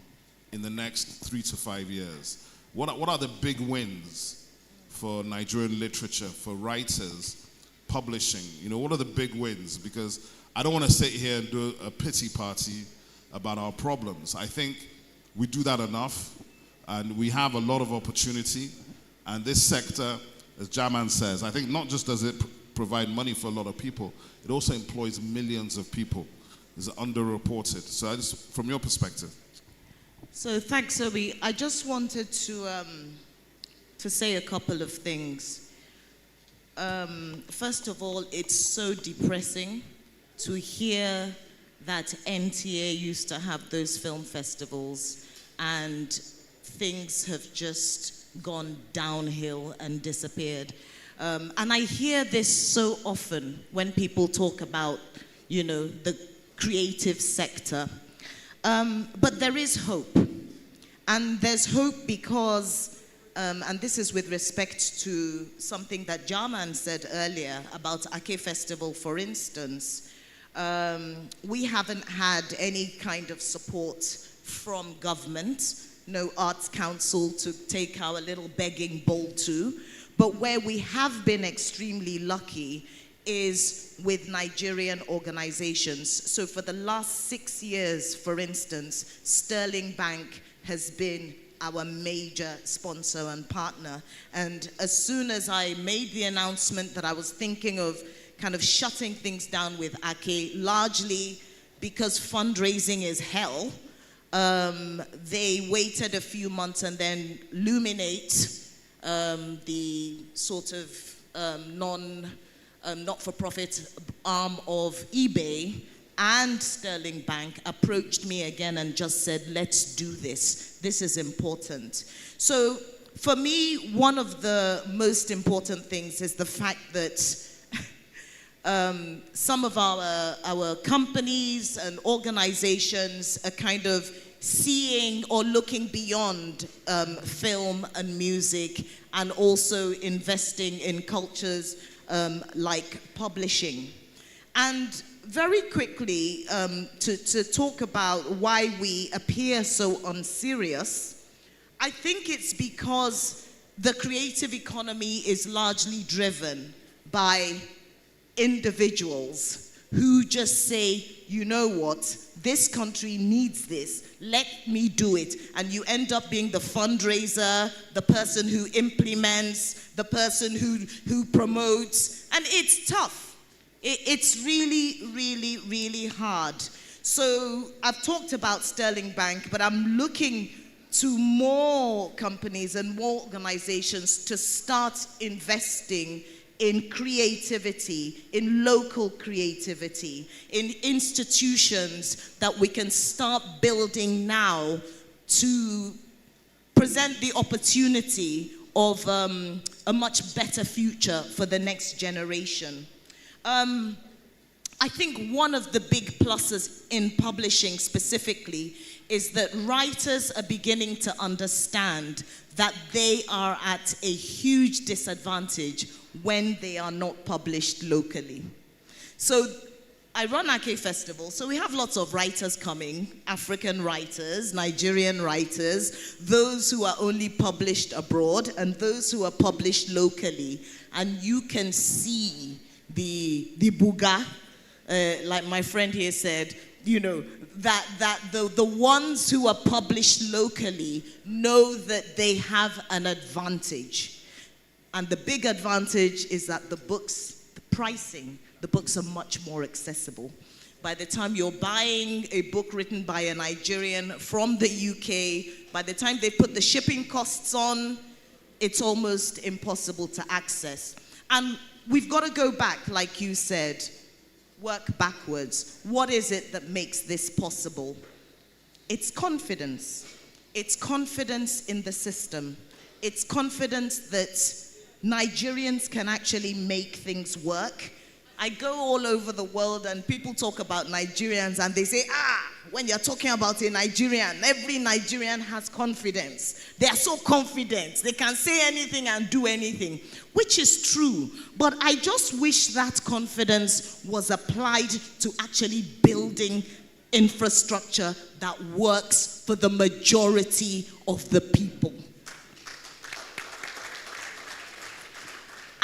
in the next 3 to 5 years? What are the big wins for Nigerian literature, for writers, publishing? What are the big wins? Because I don't want to sit here and do a pity party about our problems. I think we do that enough, and we have a lot of opportunity. And this sector, as Jaman says, I think not just does it provide money for a lot of people, it also employs millions of people. It's underreported. So from your perspective. So thanks, Obi. I just wanted to say a couple of things. First of all, it's so depressing to hear that NTA used to have those film festivals and things have just gone downhill and disappeared. And I hear this so often when people talk about, the creative sector. But there is hope. And there's hope because, and this is with respect to something that Jarman said earlier about Ake Festival, for instance. We haven't had any kind of support from government, no arts council to take our little begging bowl to. But where we have been extremely lucky is with Nigerian organizations. So for the last 6 years, for instance, Sterling Bank has been our major sponsor and partner. And as soon as I made the announcement that I was thinking of kind of shutting things down with Ake, largely because fundraising is hell, they waited a few months, and then Luminate, the sort of not-for-profit arm of eBay, and Sterling Bank approached me again and just said, let's do this. This is important. So for me, one of the most important things is the fact that some of our companies and organizations are kind of seeing or looking beyond film and music, and also investing in cultures like publishing. And very quickly, to talk about why we appear so unserious, I think it's because the creative economy is largely driven by individuals who just say, you know what, this country needs this, let me do it. And you end up being the fundraiser, the person who implements, the person who promotes, and it's tough. It's really, really, really hard. So I've talked about Sterling Bank, but I'm looking to more companies and more organizations to start investing in creativity, in local creativity, in institutions that we can start building now to present the opportunity of a much better future for the next generation. I think one of the big pluses in publishing specifically is that writers are beginning to understand that they are at a huge disadvantage when they are not published locally. So I run Ake Festival, so we have lots of writers coming, African writers, Nigerian writers, those who are only published abroad and those who are published locally. And you can see the buga, like my friend here said, you know, that the ones who are published locally know that they have an advantage. And the big advantage is that the books, the pricing, the books are much more accessible. By the time you're buying a book written by a Nigerian from the UK, by the time they put the shipping costs on, it's almost impossible to access. And we've got to go back, like you said, work backwards. What is it that makes this possible? It's confidence. It's confidence in the system. It's confidence that Nigerians can actually make things work. I go all over the world and people talk about Nigerians and they say, when you're talking about a Nigerian, every Nigerian has confidence. They are so confident. They can say anything and do anything, which is true. But I just wish that confidence was applied to actually building infrastructure that works for the majority of the people.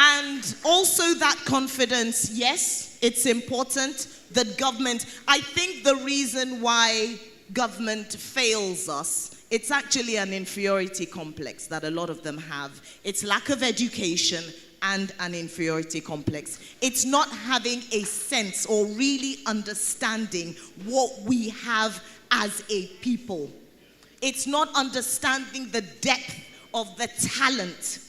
And also that confidence, yes, it's important that government, I think the reason why government fails us, it's actually an inferiority complex that a lot of them have. It's lack of education and an inferiority complex. It's not having a sense or really understanding what we have as a people. It's not understanding the depth of the talent.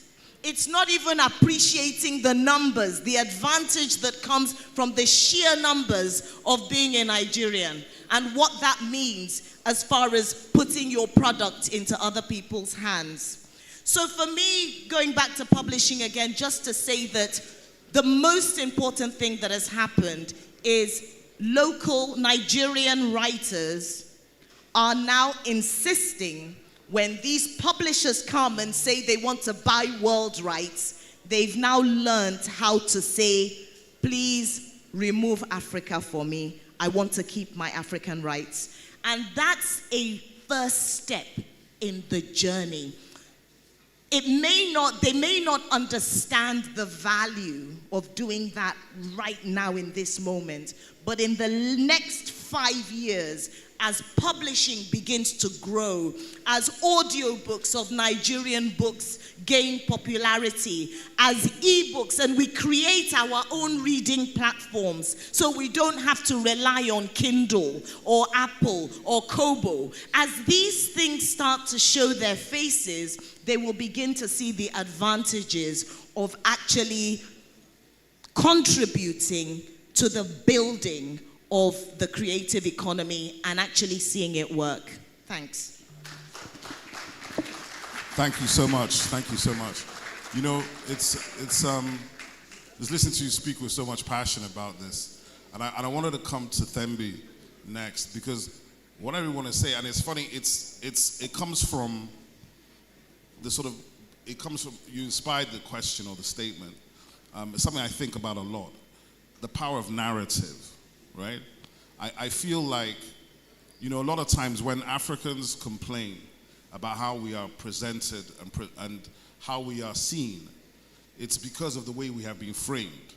It's not even appreciating the numbers, the advantage that comes from the sheer numbers of being a Nigerian and what that means as far as putting your product into other people's hands. So for me, going back to publishing again, just to say that the most important thing that has happened is local Nigerian writers are now insisting when these publishers come and say they want to buy world rights, they've now learned how to say, please remove Africa for me. I want to keep my African rights. And that's a first step in the journey. They may not understand the value of doing that right now in this moment, but in the next 5 years, as publishing begins to grow, as audiobooks of Nigerian books gain popularity, as ebooks, and we create our own reading platforms so we don't have to rely on Kindle or Apple or Kobo. As these things start to show their faces, they will begin to see the advantages of actually contributing to the building of the creative economy and actually seeing it work. Thanks. Thank you so much. Thank you so much. You know, it's just listening to you speak with so much passion about this. And I wanted to come to Thembi next because what I really want to say, and it's funny, it comes from you inspired the question or the statement. It's something I think about a lot. The power of narrative. Right? I feel like, you know, a lot of times when Africans complain about how we are presented and how we are seen, it's because of the way we have been framed.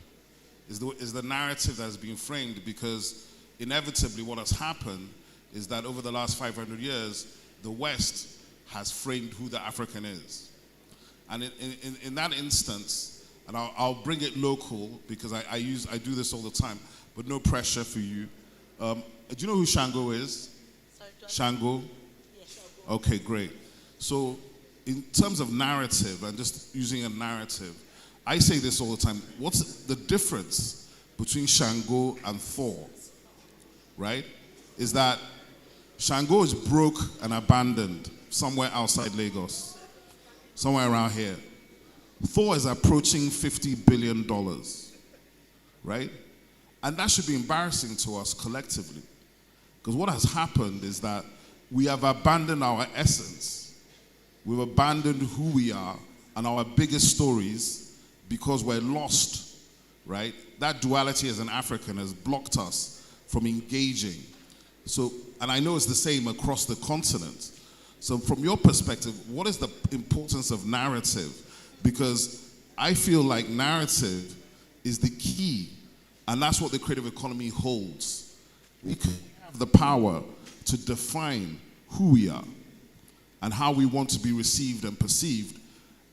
Is the narrative that has been framed, because inevitably what has happened is that over the last 500 years, the West has framed who the African is. And in that instance, and I'll bring it local because I do this all the time, but no pressure for you. Do you know who Shango is? Sorry, Shango? Yes, Shango. Okay, great. So in terms of narrative and just using a narrative, I say this all the time. What's the difference between Shango and Thor? Right? Is that Shango is broke and abandoned somewhere outside Lagos, somewhere around here. Thor is approaching $50 billion, right? And that should be embarrassing to us collectively. Because what has happened is that we have abandoned our essence. We've abandoned who we are and our biggest stories because we're lost, right? That duality as an African has blocked us from engaging. So, and I know it's the same across the continent. So from your perspective, what is the importance of narrative? Because I feel like narrative is the key And that's what the creative economy holds. We have the power to define who we are and how we want to be received and perceived,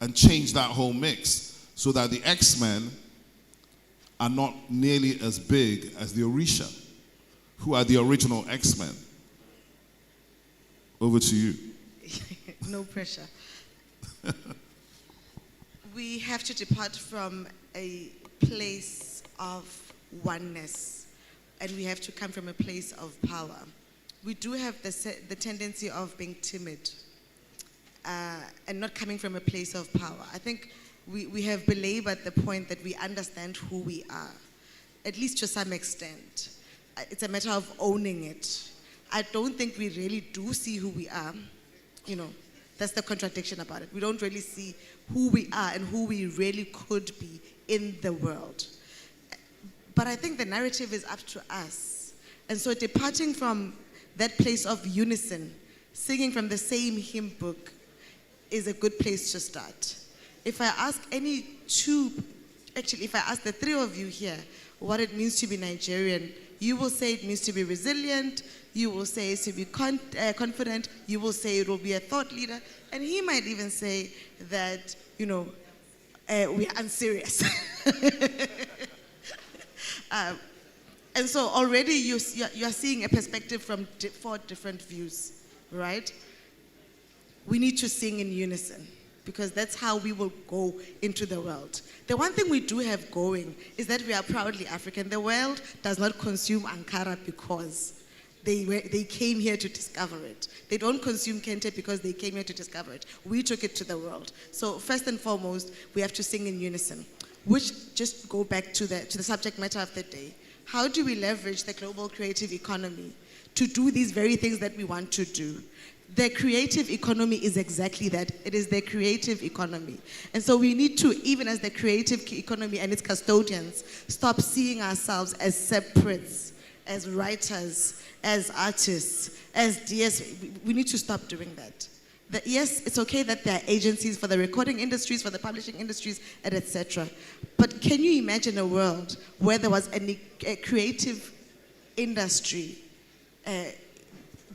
and change that whole mix so that the X-Men are not nearly as big as the Orisha, who are the original X-Men. Over to you. No pressure. We have to depart from a place of oneness, and we have to come from a place of power. We do have the tendency of being timid and not coming from a place of power. I think we have belabored the point that we understand who we are, at least to some extent. It's a matter of owning it. I don't think we really do see who we are. You know, that's the contradiction about it. We don't really see who we are and who we really could be in the world. But I think the narrative is up to us. And so departing from that place of unison, singing from the same hymn book, is a good place to start. If I ask if I ask the three of you here what it means to be Nigerian, you will say it means to be resilient, you will say it's to be confident, you will say it will be a thought leader, and he might even say that, we are unserious. And so already you're seeing a perspective from 4 different views, right? We need to sing in unison, because that's how we will go into the world. The one thing we do have going is that we are proudly African. The world does not consume Ankara because they came here to discover it. They don't consume Kente because they came here to discover it. We took it to the world. So first and foremost, we have to sing in unison, which, just go back to the subject matter of the day. How do we leverage the global creative economy to do these very things that we want to do? The creative economy is exactly that. It is the creative economy. And so we need to, even as the creative economy and its custodians, stop seeing ourselves as separates, as writers, as artists, as DS. We need to stop doing that. Yes, it's okay that there are agencies for the recording industries, for the publishing industries, and etc. But can you imagine a world where there was a creative industry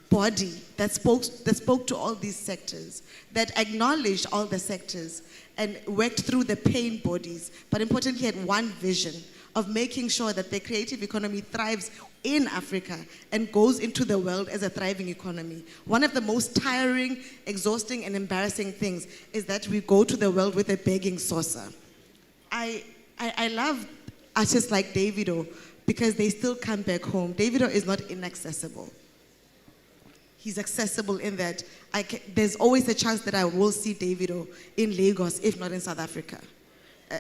body that spoke to all these sectors, that acknowledged all the sectors and worked through the pain bodies, but importantly had one vision of making sure that the creative economy thrives in Africa and goes into the world as a thriving economy? One of the most tiring, exhausting, and embarrassing things is that we go to the world with a begging saucer. I love artists like Davido because they still come back home. Davido is not inaccessible. He's accessible in that there's always a chance that I will see Davido in Lagos, if not in South Africa.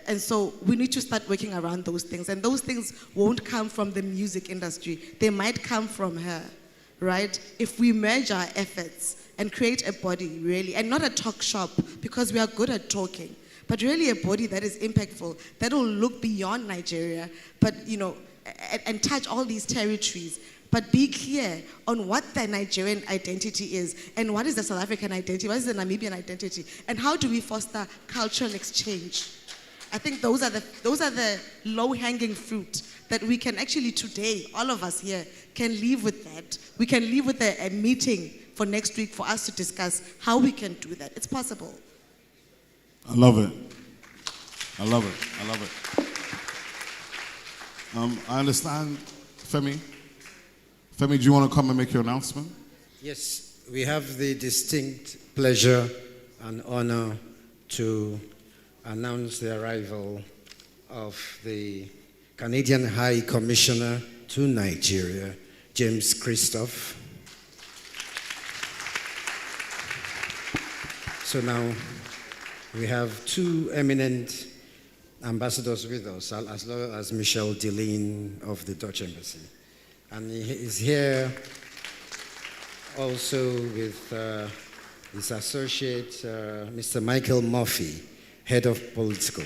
And so we need to start working around those things. And those things won't come from the music industry. They might come from her, right? If we merge our efforts and create a body, really, and not a talk shop, because we are good at talking, but really a body that is impactful, that will look beyond Nigeria, but, and touch all these territories. But be clear on what the Nigerian identity is, and what is the South African identity, what is the Namibian identity, and how do we foster cultural exchange. I think those are the low-hanging fruit that we can actually today, all of us here, can leave with that. We can leave with a meeting for next week for us to discuss how we can do that. It's possible. I love it. I love it. I love it. I understand, Femi. Femi, do you want to come and make your announcement? Yes, we have the distinct pleasure and honor to announce the arrival of the Canadian High Commissioner to Nigeria, James Christophe. So now we have 2 eminent ambassadors with us, as well as Michel Deline of the Dutch Embassy. And he is here also with his associate, Mr. Michael Murphy, head of political.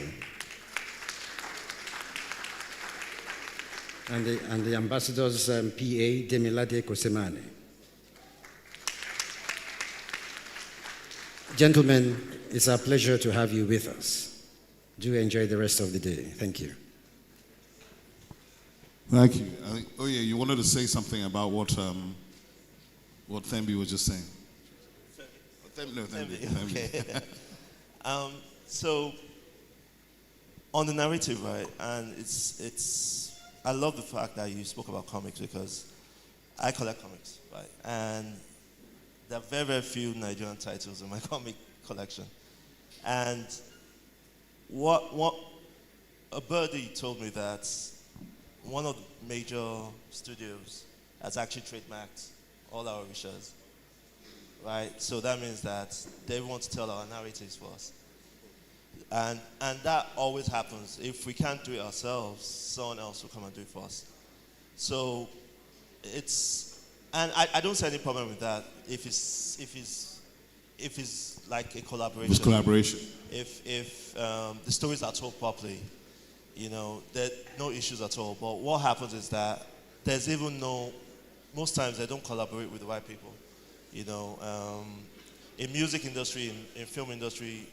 And the ambassador's PA, Demilade Kosemane. Gentlemen, it's our pleasure to have you with us. Do enjoy the rest of the day. Thank you. Thank you. Oh yeah, you wanted to say something about what Thembi was just saying. Thembi. Okay. So on the narrative, right, and it's I love the fact that you spoke about comics because I collect comics, right, and there are very, very few Nigerian titles in my comic collection. And what a birdie told me that one of the major studios has actually trademarked all our wishes, right? So that means that they want to tell our narratives for us. And that always happens. If we can't do it ourselves, someone else will come and do it for us. So and I don't see any problem with that if it's like a collaboration. It's collaboration. If the stories are told properly, there are no issues at all. But what happens is that there's even most times they don't collaborate with the right people. In music industry, in film industry,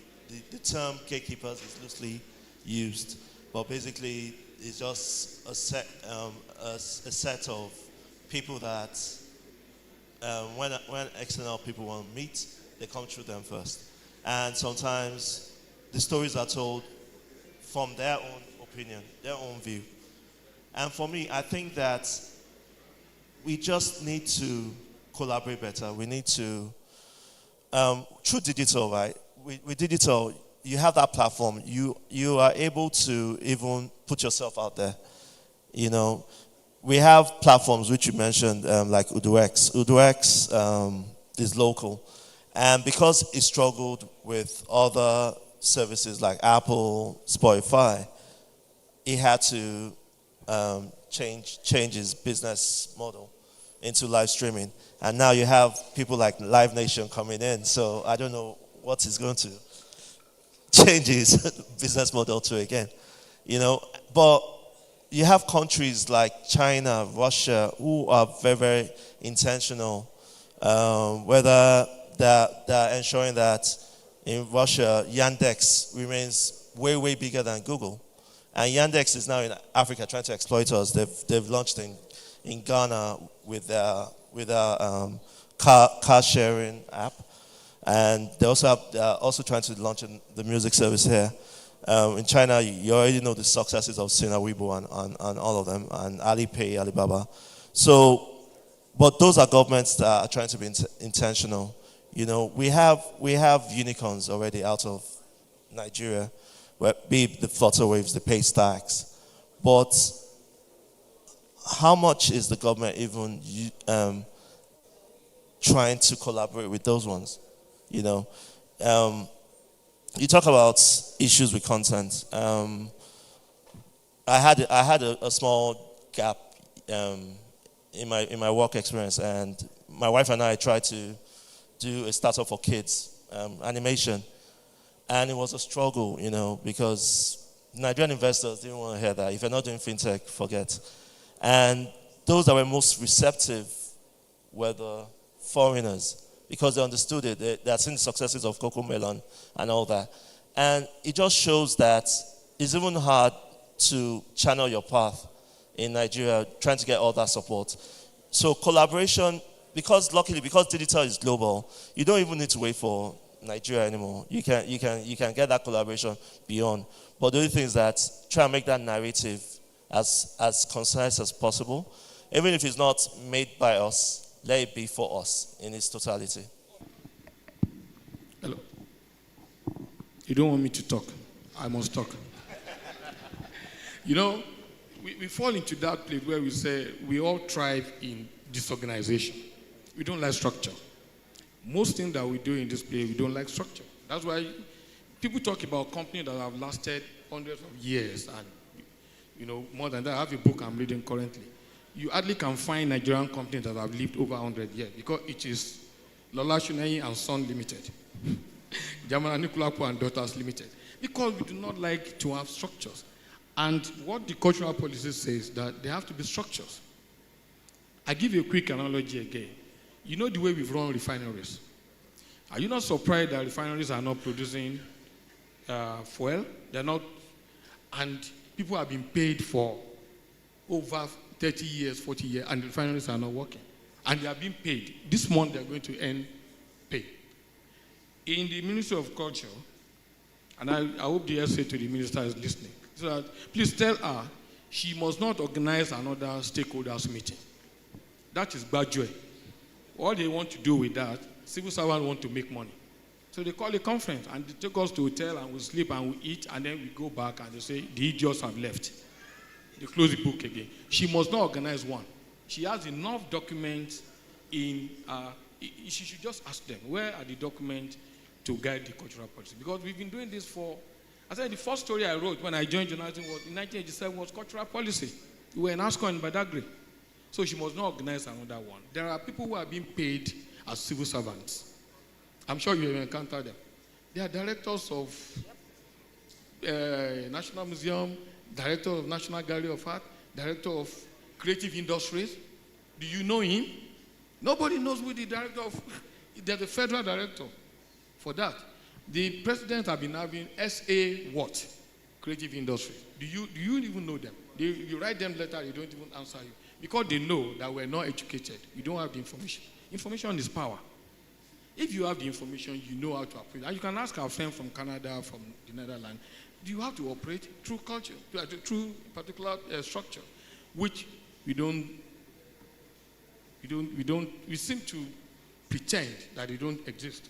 the term gatekeepers is loosely used, but basically it's just a set of people that when external people want to meet, they come through them first. And sometimes the stories are told from their own opinion, their own view. And for me, I think that we just need to collaborate better. We need to, through digital, right? With digital, you have that platform. You are able to even put yourself out there. We have platforms which you mentioned, like UdoX. UdoX is local. And because it struggled with other services like Apple, Spotify, it had to change its business model into live streaming. And now you have people like Live Nation coming in. So I don't know what is going to change his business model to again. But you have countries like China, Russia, who are very, very intentional, whether they're ensuring that in Russia, Yandex remains way, way bigger than Google. And Yandex is now in Africa trying to exploit us. They've launched in Ghana with their car sharing app. And they are also trying to launch the music service here. In China, you already know the successes of Sina Weibo and all of them, and Alipay, Alibaba. So, but those are governments that are trying to be intentional. We have unicorns already out of Nigeria, be it the Flutterwaves, the Paystacks. But how much is the government even trying to collaborate with those ones? You talk about issues with content. I had a small gap in my work experience, and my wife and I tried to do a startup for kids, animation, and it was a struggle, because Nigerian investors didn't want to hear that. If you're not doing fintech, forget. And those that were most receptive were the foreigners, because they understood it. They had seen the successes of Coco Melon and all that. And it just shows that it's even hard to channel your path in Nigeria, trying to get all that support. So collaboration, because digital is global, you don't even need to wait for Nigeria anymore. You can get that collaboration beyond. But the only thing is that try and make that narrative as concise as possible. Even if it's not made by us, let it be for us in its totality. Hello. You don't want me to talk. I must talk. We fall into that place where we say we all thrive in disorganization. We don't like structure. Most things that we do in this place, we don't like structure. That's why people talk about companies that have lasted hundreds of years and, more than that. I have a book I'm reading currently. You hardly can find Nigerian companies that have lived over 100 years because it is Lola Shunei and Son Limited, Jamana Nikulapo and Daughters Limited, because we do not like to have structures. And what the cultural policy says that there have to be structures. I give you a quick analogy again. You know the way we've run refineries. Are you not surprised that refineries are not producing fuel? They're not, and people are being paid for over 30 years, 40 years, and the refineries are not working. And they are being paid. This month they are going to earn pay. In the Ministry of Culture, and I hope the essay to the minister is listening, so that please tell her she must not organize another stakeholders meeting. That is Bajwe. All they want to do with that, civil servants want to make money. So they call a conference and they take us to a hotel and we sleep and we eat and then we go back and they say, the idiots have left. They close the book again. She must not organize one. She has enough documents in, she should just ask them, where are the documents to guide the cultural policy? Because we've been doing this for, I said the first story I wrote when I joined journalism was in 1987 was cultural policy. We were in ASCO in Badagry. So she must not organize another one. There are people who are being paid as civil servants. I'm sure you have encountered them. They are directors of National Museum, director of National Gallery of Art, director of Creative Industries. Do you know him? Nobody knows who the director of, there's a federal director for that. The president have been having SA what? Creative Industries. Do you even know them? You write them letter, they don't even answer you. Because they know that we're not educated. You don't have the information. Information is power. If you have the information, you know how to operate. And you can ask our friend from Canada, from the Netherlands, do you have to operate through culture, through particular structure, which we seem to pretend that they don't exist.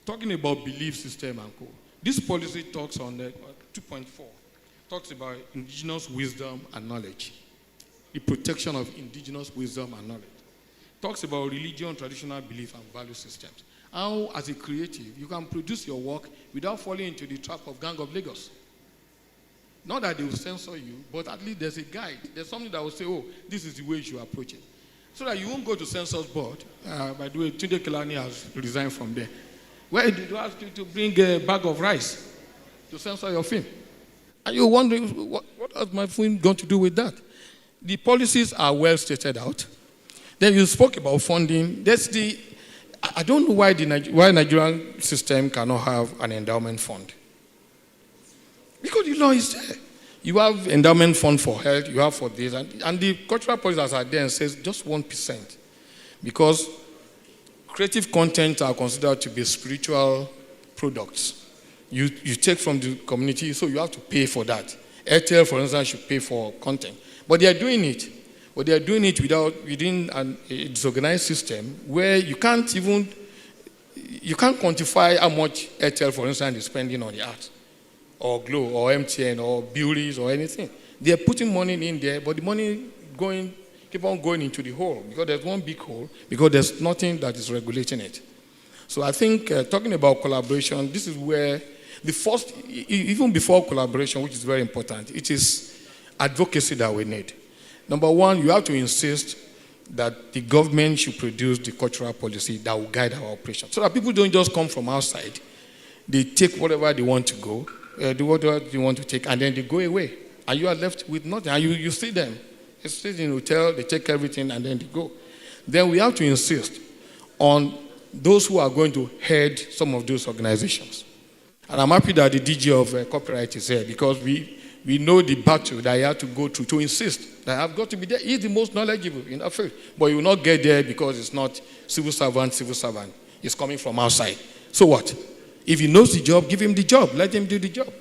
Talking about belief system and co. This policy talks on the 2.4, talks about indigenous wisdom and knowledge, the protection of indigenous wisdom and knowledge. Talks about religion, traditional belief, and value systems. How, as a creative, you can produce your work without falling into the trap of Gang of Lagos. Not that they will censor you, but at least there's a guide. There's something that will say, oh, this is the way you should approach it. So that you won't go to censor's board. By the way, Tunde Kelani has resigned from there. Where did you ask you to bring a bag of rice to censor your film? And you're wondering, what has my film got to do with that? The policies are well stated out. Then you spoke about funding. I don't know why Nigerian system cannot have an endowment fund. Because the law is there. You have endowment fund for health, you have for this, and the cultural policies are there and says just 1%. Because creative content are considered to be spiritual products. You take from the community, so you have to pay for that. Airtel, for instance, should pay for content. But they are doing it. But they are doing it within a disorganized system where you can't quantify how much Airtel, for instance, is spending on the art, or Glo, or MTN, or Beauties, or anything. They are putting money in there, but the money keep on going into the hole, because there's one big hole, because there's nothing that is regulating it. So I think talking about collaboration, this is where the first, even before collaboration, which is very important, it is advocacy that we need. Number one, you have to insist that the government should produce the cultural policy that will guide our operation. So that people don't just come from outside. They take whatever they want to go, do whatever they want to take, and then they go away. And you are left with nothing. And you see them. They stay in a hotel, they take everything, and then they go. Then we have to insist on those who are going to head some of those organizations. And I'm happy that the DG of copyright is here, because we know the battle that you have to go through to insist that I've got to be there. He's the most knowledgeable in that field. But you will not get there because it's not civil servant. It's coming from outside. So what? If he knows the job, give him the job. Let him do the job.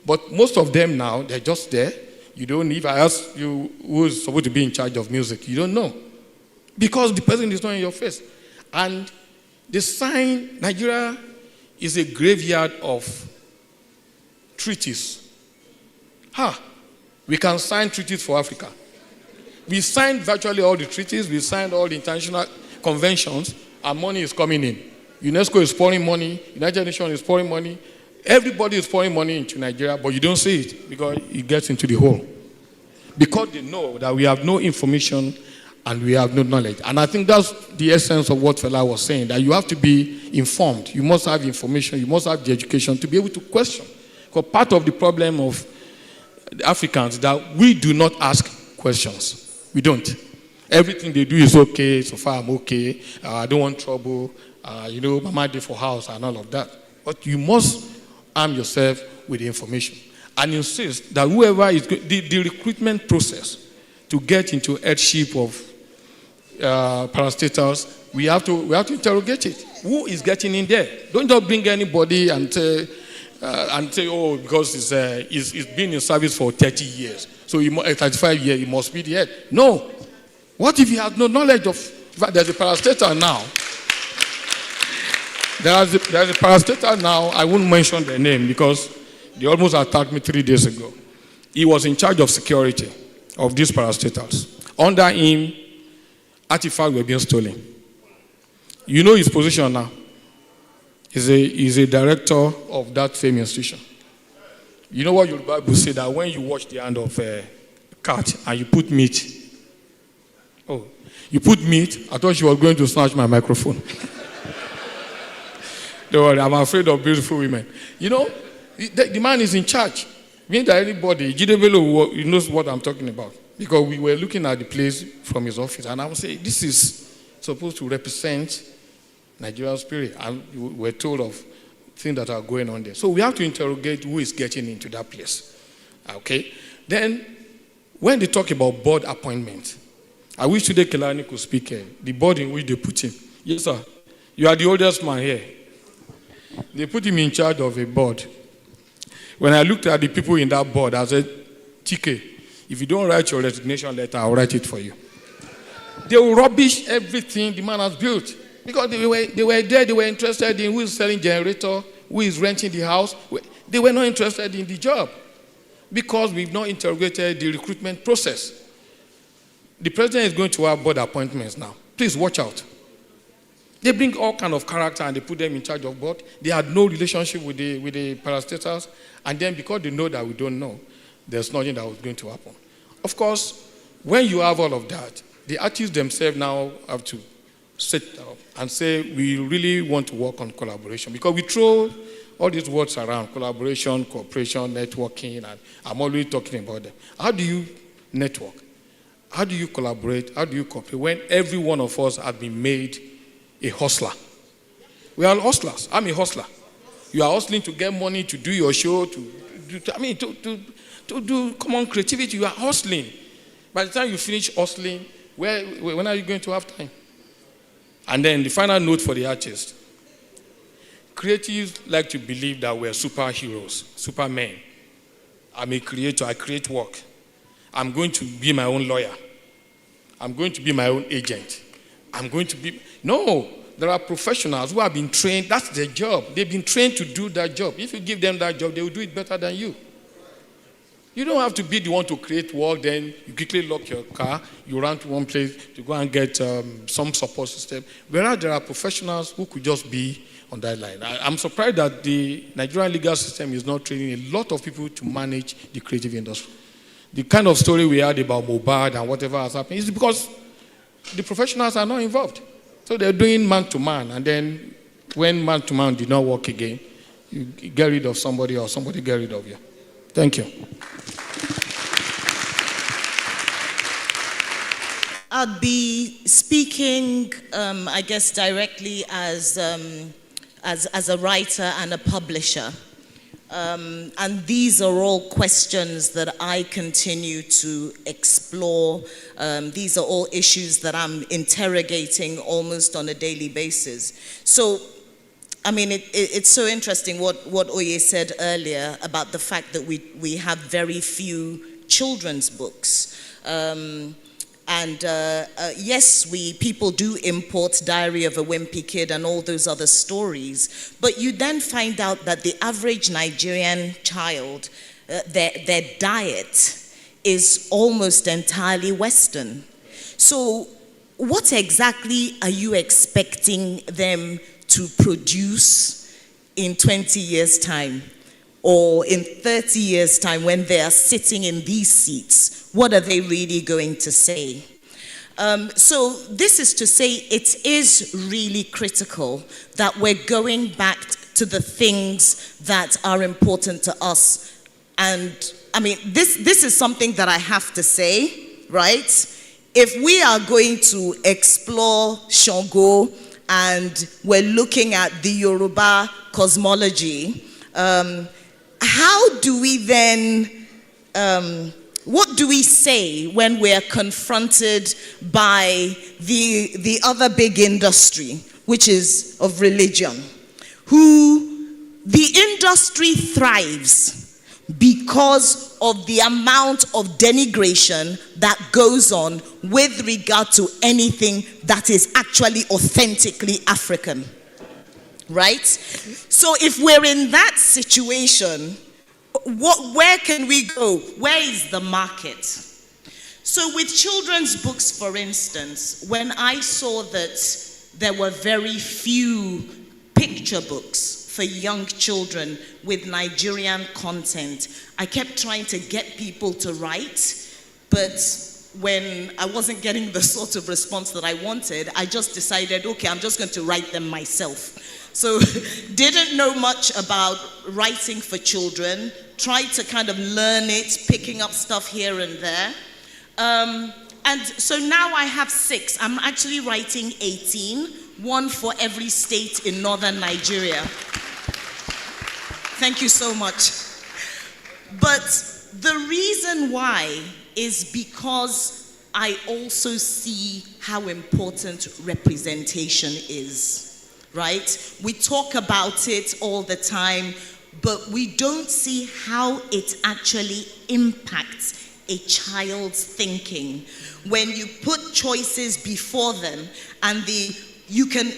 But most of them now, they're just there. You don't, if I ask you who is supposed to be in charge of music, you don't know. Because the person is not in your face. And the sign, Nigeria is a graveyard of treaties. We can sign treaties for Africa. We signed virtually all the treaties. We signed all the international conventions. And money is coming in. UNESCO is pouring money. United Nations is pouring money. Everybody is pouring money into Nigeria, but you don't see it because it gets into the hole. Because they know that we have no information and we have no knowledge. And I think that's the essence of what Fela was saying, that you have to be informed. You must have information. You must have the education to be able to question. Because part of the problem of the Africans that we do not ask questions. We don't. Everything they do is okay, so far I'm okay, I don't want trouble, Mama did for house and all of that. But you must arm yourself with the information and insist that whoever is, the recruitment process to get into headship of parastatals, we have to interrogate it. Who is getting in there? Don't just bring anybody and say, oh, because he's been in service for 30 years, so 35 years, he must be the head. No. What if he has no knowledge of? In fact, there's a parastatal now. There's a parastatal now. I won't mention the name because they almost attacked me 3 days ago. He was in charge of security of these parastatals. Under him, artifacts were being stolen. You know his position now. He's a director of that same institution. You know what your Bible say, that when you wash the hand of a cat and you put meat, you put meat, I thought she was going to snatch my microphone. Don't worry, I'm afraid of beautiful women. You know, the man is in charge. Meaning that anybody, Jidebelo knows what I'm talking about. Because we were looking at the place from his office, and I would say, this is supposed to represent Nigerian spirit. And we're told of things that are going on there. So we have to interrogate who is getting into that place. Okay? Then, when they talk about board appointment, I wish today Kelani could speak the board in which they put him. Yes, sir. You are the oldest man here. They put him in charge of a board. When I looked at the people in that board, I said, TK, if you don't write your resignation letter, I'll write it for you. They will rubbish everything the man has built. Because they were there, they were interested in who is selling generator, who is renting the house. They were not interested in the job. Because we've not interrogated the recruitment process. The president is going to have board appointments now. Please watch out. They bring all kind of character and they put them in charge of board. They had no relationship with the parastatals. And then because they know that we don't know, there's nothing that was going to happen. Of course, when you have all of that, the artists themselves now have to sit down and say, we really want to work on collaboration. Because we throw all these words around, collaboration, cooperation, networking, and I'm always talking about them. How do you network? How do you collaborate? How do you cooperate when every one of us has been made a hustler? We are hustlers. I'm a hustler. You are hustling to get money to do your show, to do common creativity. You are hustling. By the time you finish hustling, when are you going to have time? And then the final note for the artist. Creatives like to believe that we're superheroes, supermen. I'm a creator. I create work. I'm going to be my own lawyer. I'm going to be my own agent. I'm going to be... No, there are professionals who have been trained. That's their job. They've been trained to do that job. If you give them that job, they will do it better than you. You don't have to be the one to create work, then you quickly lock your car, you run to one place to go and get some support system. Whereas there are professionals who could just be on that line. I'm surprised that the Nigerian legal system is not training a lot of people to manage the creative industry. The kind of story we had about Mohbad and whatever has happened is because the professionals are not involved. So they're doing man-to-man, and then when man-to-man did not work again, you get rid of somebody or somebody get rid of you. Thank you. I'll be speaking, I guess, directly as a writer and a publisher. And these are all questions that I continue to explore. These are all issues that I'm interrogating almost on a daily basis. So, I mean, it's so interesting what Oye said earlier about the fact that we have very few children's books. Yes, people do import Diary of a Wimpy Kid and all those other stories, but you then find out that the average Nigerian child, their diet is almost entirely Western. So what exactly are you expecting them to produce in 20 years' time? Or in 30 years' time when they are sitting in these seats? What are they really going to say? So this is to say it is really critical that we're going back to the things that are important to us. And I mean, this is something that I have to say, right? If we are going to explore Shango and we're looking at the Yoruba cosmology, how do we then what do we say when we're confronted by the other big industry, which is of religion, the industry thrives because of the amount of denigration that goes on with regard to anything that is actually authentically African, right? So if we're in that situation, where can we go? Where is the market? So with children's books, for instance, when I saw that there were very few picture books for young children with Nigerian content, I kept trying to get people to write, but when I wasn't getting the sort of response that I wanted, I just decided, okay, I'm just going to write them myself. So didn't know much about writing for children, tried to kind of learn it, picking up stuff here and there. And so now I have 6. I'm actually writing 18, one for every state in northern Nigeria. Thank you so much. But the reason why is because I also see how important representation is, right? We talk about it all the time, but we don't see how it actually impacts a child's thinking. When you put choices before them and you can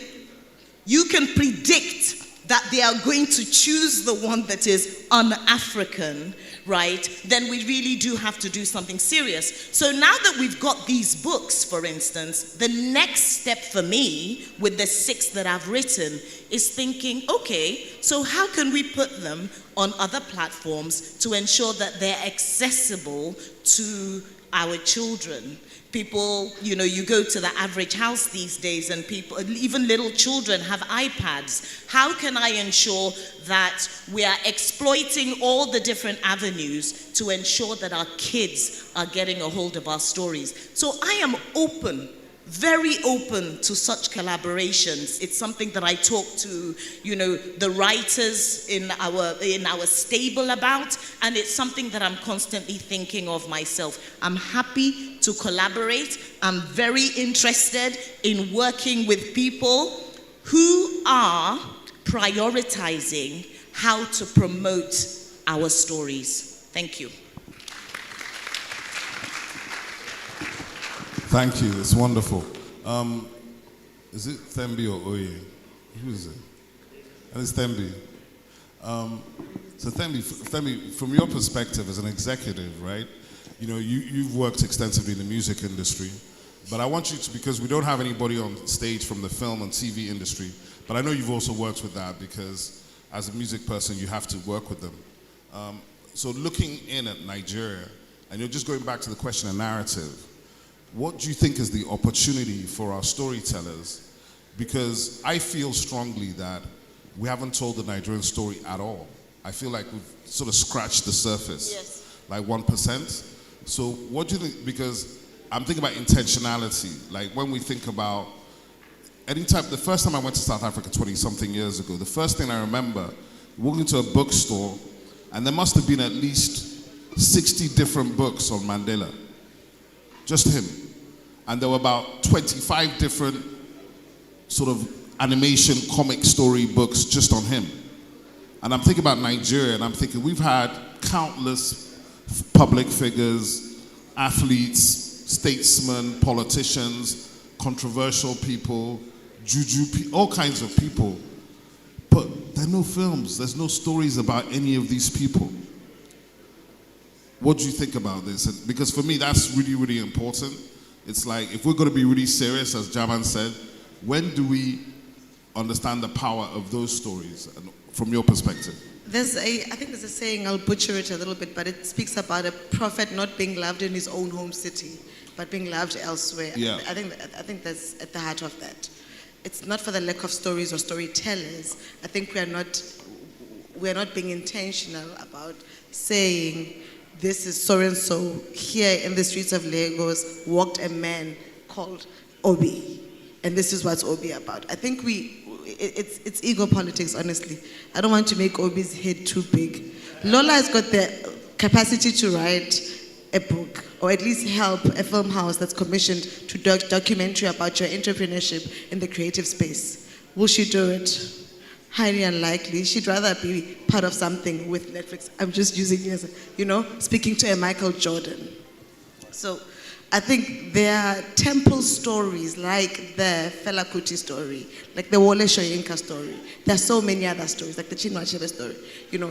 predict that they are going to choose the one that is un-African, right, then we really do have to do something serious. So now that we've got these books, for instance, the next step for me with the 6 that I've written is thinking, okay, so how can we put them on other platforms to ensure that they're accessible to our children? People, you go to the average house these days and people, even little children, have iPads. How can I ensure that we are exploiting all the different avenues to ensure that our kids are getting a hold of our stories? So I am open, very open to such collaborations. It's something that I talk to, the writers in our stable about, and it's something that I'm constantly thinking of myself. I'm happy to collaborate. I'm very interested in working with people who are prioritizing how to promote our stories. Thank you. Thank you. It's wonderful. Is it Thembi or Oye? Who is it? And it's Thembi. So Thembi, from your perspective as an executive, right? You've worked extensively in the music industry, but I want you to, because we don't have anybody on stage from the film and TV industry, but I know you've also worked with that because as a music person, you have to work with them. So looking in at Nigeria, and you're just going back to the question of narrative, what do you think is the opportunity for our storytellers? Because I feel strongly that we haven't told the Nigerian story at all. I feel like we've sort of scratched the surface, yes. Like 1%. So what do you think, because I'm thinking about intentionality, like when we think about, the first time I went to South Africa 20-something years ago, the first thing I remember, walking into a bookstore, and there must have been at least 60 different books on Mandela. Just him. And there were about 25 different sort of animation comic story books just on him. And I'm thinking about Nigeria, and I'm thinking we've had countless public figures, athletes, statesmen, politicians, controversial people, all kinds of people. But there are no films, there's no stories about any of these people. What do you think about this? Because for me, that's really, really important. It's like, if we're going to be really serious, as Jaman said, when do we understand the power of those stories, from your perspective? I think there's a saying, I'll butcher it a little bit, but it speaks about a prophet not being loved in his own home city, but being loved elsewhere. Yeah. I think that's at the heart of that. It's not for the lack of stories or storytellers. I think we are not being intentional about saying, this is so-and-so, here in the streets of Lagos walked a man called Obi, and this is what's Obi about. I think it's ego politics, honestly. I don't want to make Obi's head too big. Lola has got the capacity to write a book, or at least help a film house that's commissioned to documentary about your entrepreneurship in the creative space? Will she do it? Highly unlikely. She'd rather be part of something with Netflix. I'm just using it as, speaking to a Michael Jordan. So I think there are temple stories like the Fela Kuti story, like the Wole Soyinka story. There are so many other stories, like the Chinua Achebe story,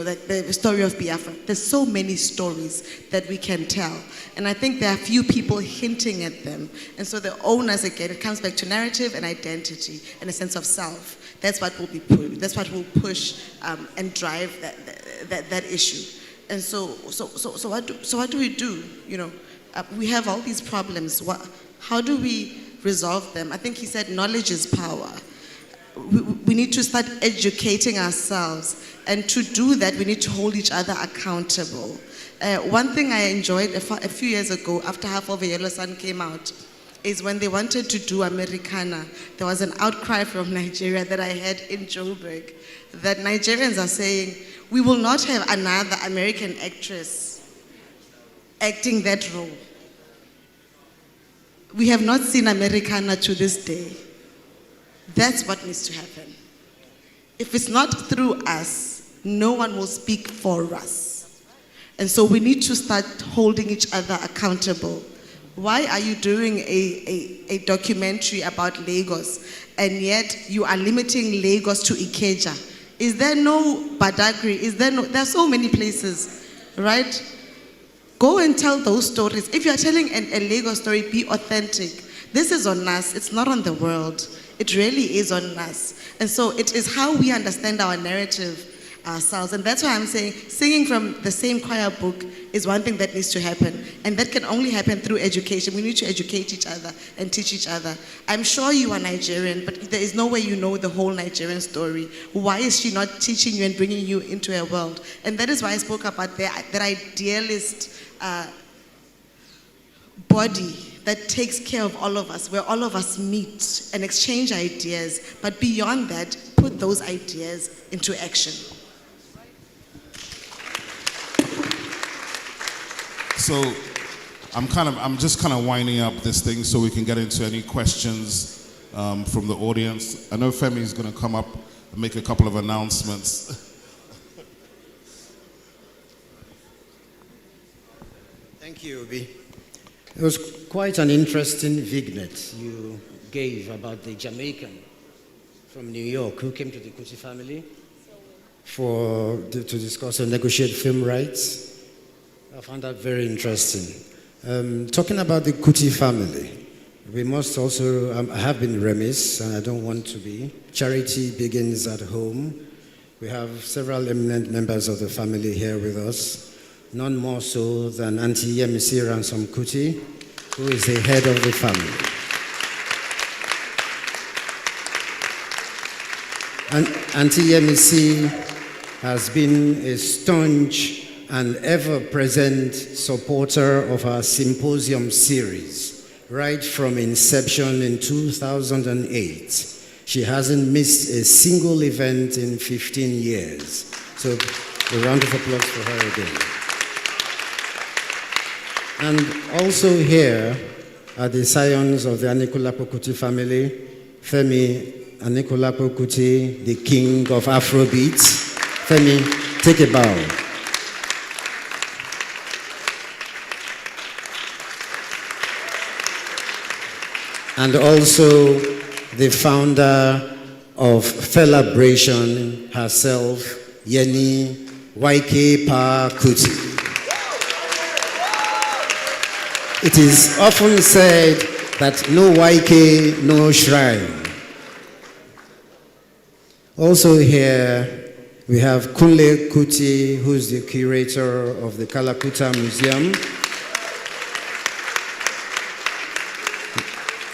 like the story of Biafra. There's so many stories that we can tell. And I think there are few people hinting at them. And so the owners, again, it comes back to narrative and identity and a sense of self. That's what will be pushed. That's what will push and drive that issue. And so what do we do? We have all these problems. How do we resolve them? I think he said knowledge is power. We need to start educating ourselves. And to do that, we need to hold each other accountable. One thing I enjoyed a few years ago, after Half of a Yellow Sun came out, is when they wanted to do Americana. There was an outcry from Nigeria that I had in Joburg, that Nigerians are saying, we will not have another American actress acting that role. We have not seen Americana to this day. That's what needs to happen. If it's not through us, no one will speak for us. And so we need to start holding each other accountable. Why are you doing a documentary about Lagos, and yet you are limiting Lagos to Ikeja? Is there no Badagry? There are so many places, right? Go and tell those stories. If you are telling a Lagos story, be authentic. This is on us. It's not on the world. It really is on us. And so it is how we understand our narrative ourselves. And that's why I'm saying singing from the same choir book is one thing that needs to happen. And that can only happen through education. We need to educate each other and teach each other. I'm sure you are Nigerian, but there is no way you know the whole Nigerian story. Why is she not teaching you and bringing you into her world? And that is why I spoke about that idealist body that takes care of all of us, where all of us meet and exchange ideas, but beyond that, put those ideas into action. So I'm just kind of winding up this thing so we can get into any questions from the audience. I know Femi is going to come up and make a couple of announcements. Thank you, Obi. It was quite an interesting vignette you gave about the Jamaican from New York who came to the Kuti family to discuss and negotiate film rights. I found that very interesting. Talking about the Kuti family, we must also, I have been remiss, and I don't want to be. Charity begins at home. We have several eminent members of the family here with us. None more so than Auntie Yemisi Seun Kuti, who is the head of the family. And Auntie Yemisi has been a staunch and ever-present supporter of our Symposium series, right from inception in 2008. She hasn't missed a single event in 15 years. So a round of applause for her again. And also here are the scions of the Anikulapo Kuti family, Femi Anikulapo Kuti, the king of Afrobeat. Femi, take a bow. And also the founder of Felabration herself, Yeni YK Pa Kuti. It is often said that no YK, no shrine. Also here, we have Kunle Kuti, who's the curator of the Kalakuta Museum,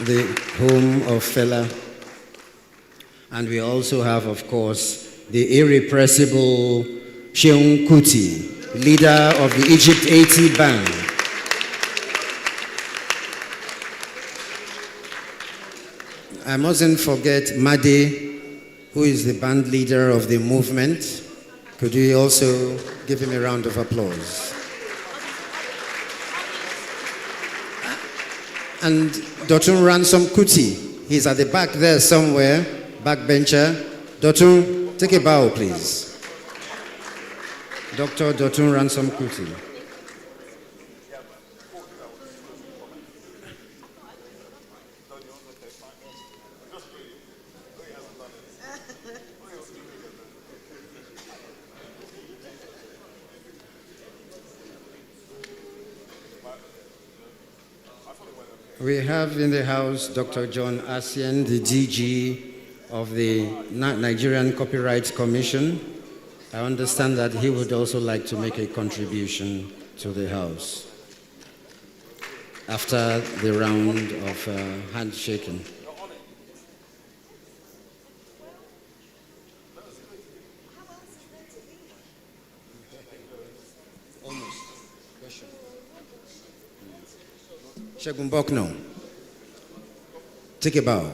the home of Fela. And we also have, of course, the irrepressible Seun Kuti, leader of the Egypt 80 band. I mustn't forget Made, who is the band leader of the movement. Could we also give him a round of applause? And Dr. Ransom Kuti, he's at the back there somewhere, backbencher. Dr. take a bow, please. Dr. Ransom Kuti. We have in the house Dr. John Asien, the DG of the Nigerian Copyright Commission. I understand that he would also like to make a contribution to the house after the round of handshaking. Segun Bokno, take a bow.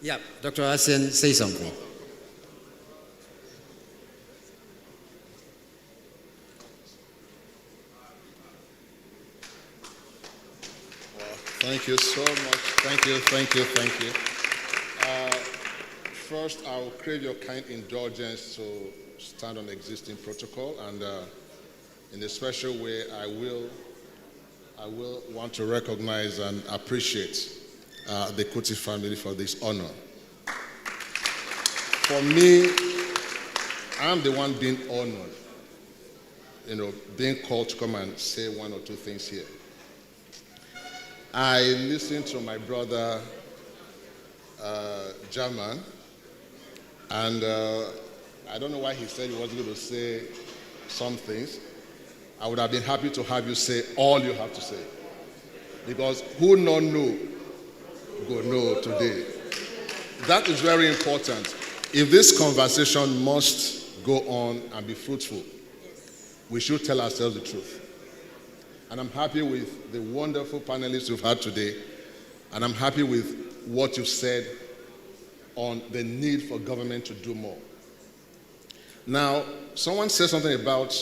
Yeah, Dr. Asen, say something. Thank you so much. Thank you. First, I will crave your kind indulgence to stand on existing protocol, and in a special way, I will want to recognize and appreciate the Kuti family for this honor. For me, I'm the one being honored, being called to come and say one or two things here. I listened to my brother, German, and I don't know why he said he wasn't going to say some things. I would have been happy to have you say all you have to say. Because who not know, go know today. That is very important. If this conversation must go on and be fruitful, we should tell ourselves the truth. And I'm happy with the wonderful panelists we've had today, and I'm happy with what you said on the need for government to do more. Now, someone said something about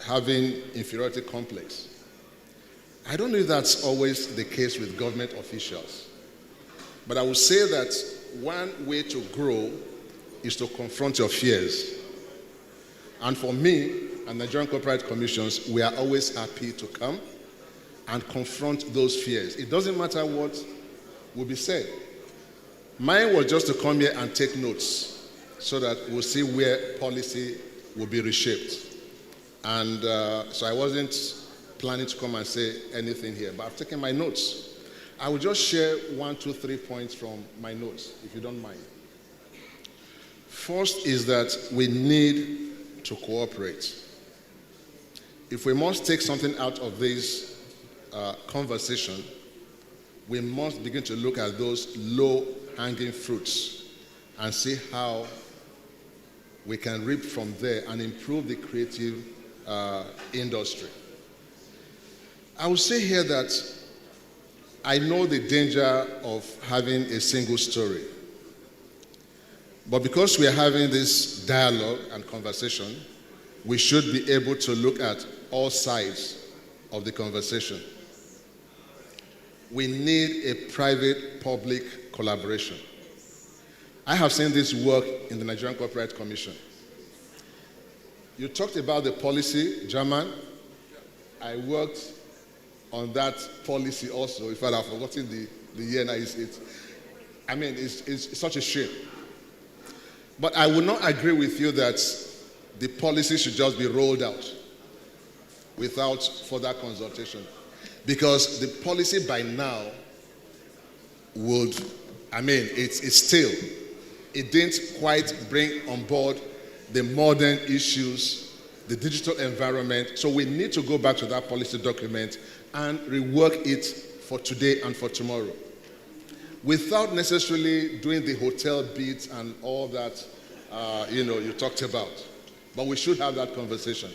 having inferiority complex. I don't know if that's always the case with government officials, but I would say that one way to grow is to confront your fears. And for me and Nigerian Copyright Commissions, we are always happy to come and confront those fears. It doesn't matter what will be said. Mine was just to come here and take notes so that we'll see where policy will be reshaped. And so I wasn't planning to come and say anything here, but I've taken my notes. I will just share 1, 2, 3 points from my notes, if you don't mind. First is that we need to cooperate. If we must take something out of this conversation, we must begin to look at those low-hanging fruits and see how we can reap from there and improve the creative industry. I will say here that I know the danger of having a single story. But because we are having this dialogue and conversation, we should be able to look at all sides of the conversation. We need a private-public collaboration. I have seen this work in the Nigerian Copyright Commission. You talked about the policy, German. I worked on that policy also. In fact, I've forgotten the year now. I mean, it's such a shame. But I would not agree with you that the policy should just be rolled out without further consultation. Because the policy by now would, it's still, it didn't quite bring on board the modern issues, the digital environment. So we need to go back to that policy document and rework it for today and for tomorrow, without necessarily doing the hotel beats and all that you talked about. But we should have that conversation.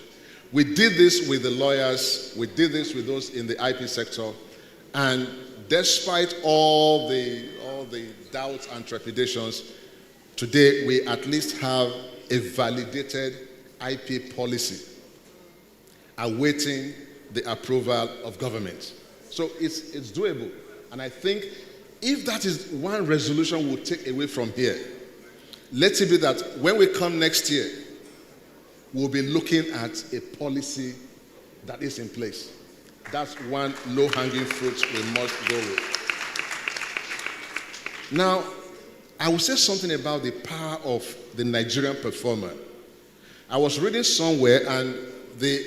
We did this with the lawyers, we did this with those in the IP sector, and despite all the doubts and trepidations, today we at least have a validated IP policy awaiting the approval of government. So it's doable. And I think if that is one resolution we'll take away from here, let it be that when we come next year, we'll be looking at a policy that is in place. That's one low-hanging fruit we must go with. Now, I will say something about the power of the Nigerian performer. I was reading somewhere, and the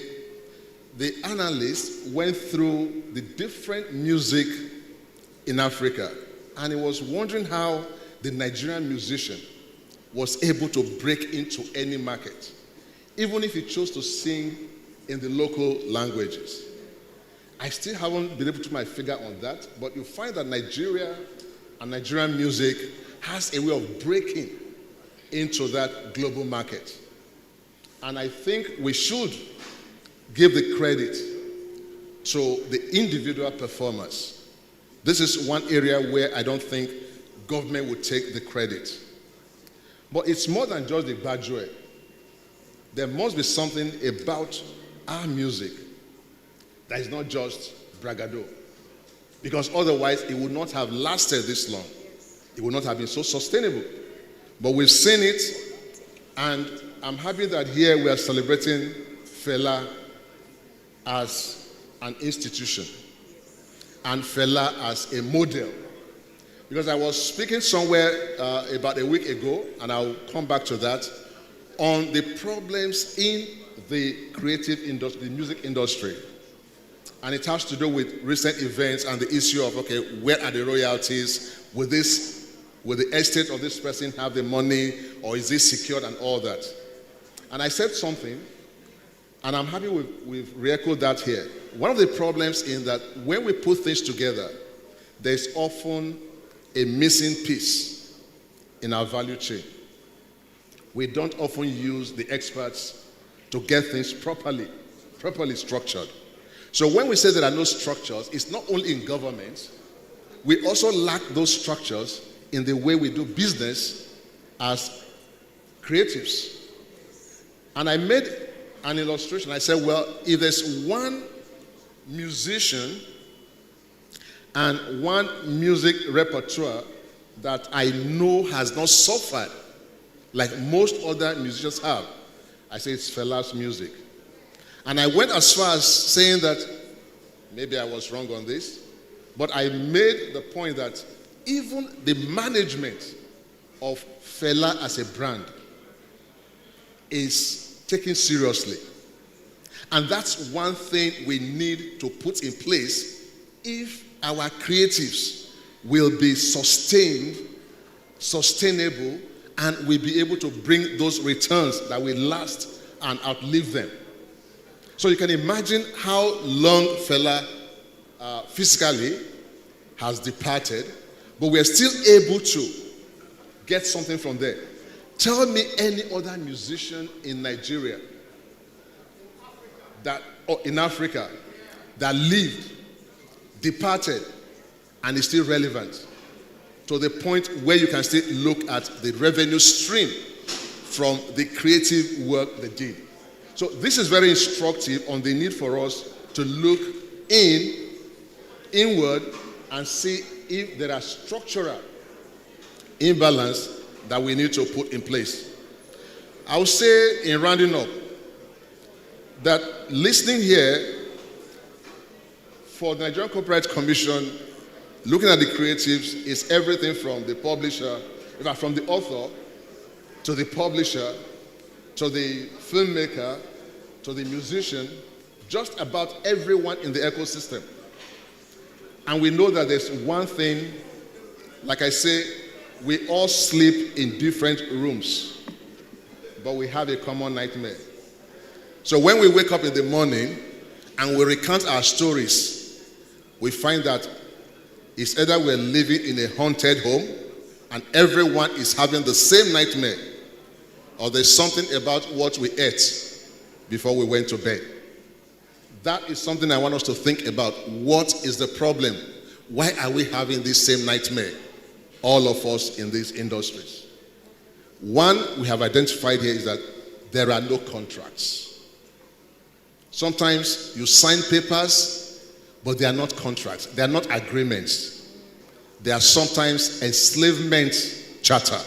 analyst went through the different music in Africa, and he was wondering how the Nigerian musician was able to break into any market, even if he chose to sing in the local languages. I still haven't been able to put my finger on that, but you find that Nigeria and Nigerian music has a way of breaking into that global market. And I think we should give the credit to the individual performers. This is one area where I don't think government would take the credit. But it's more than just the Bajwe. There must be something about our music that is not just bragado. Because otherwise it would not have lasted this long. It would not have been so sustainable. But we've seen it, and I'm happy that here we are celebrating Fela as an institution and Fela as a model. Because I was speaking somewhere about a week ago, and I'll come back to that, on the problems in the creative industry, the music industry. And it has to do with recent events and the issue of, okay, where are the royalties? Will the estate of this person have the money, or is this secured, and all that? And I said something, and I'm happy we've re-echoed that here. One of the problems is that when we put things together, there's often a missing piece in our value chain. We don't often use the experts to get things properly structured. So when we say there are no structures, it's not only in government, we also lack those structures in the way we do business as creatives. And I made an illustration. I said, well, if there's one musician and one music repertoire that I know has not suffered like most other musicians have, I say it's Fela's music. And I went as far as saying that maybe I was wrong on this, but I made the point that even the management of Fela as a brand is taken seriously. And that's one thing we need to put in place if our creatives will be sustainable, and will be able to bring those returns that will last and outlive them. So you can imagine how long Fela physically has departed, but we are still able to get something from there. Tell me any other musician in Nigeria in Africa that lived, departed, and is still relevant to the point where you can still look at the revenue stream from the creative work they did. So this is very instructive on the need for us to look inward and see if there are structural imbalance that we need to put in place. I would say, in rounding up, that listening here for the Nigerian Copyright Commission, looking at the creatives is everything from the publisher, in fact, from the author to the publisher to the filmmaker to the musician, just about everyone in the ecosystem. And we know that there's one thing, like I say, we all sleep in different rooms, but we have a common nightmare. So when we wake up in the morning and we recount our stories, we find that it's either we're living in a haunted home and everyone is having the same nightmare, or there's something about what we ate before we went to bed. That is something I want us to think about. What is the problem? Why are we having this same nightmare, all of us in these industries? One we have identified here is that there are no contracts. Sometimes you sign papers, but they are not contracts. They are not agreements. They are sometimes enslavement charter.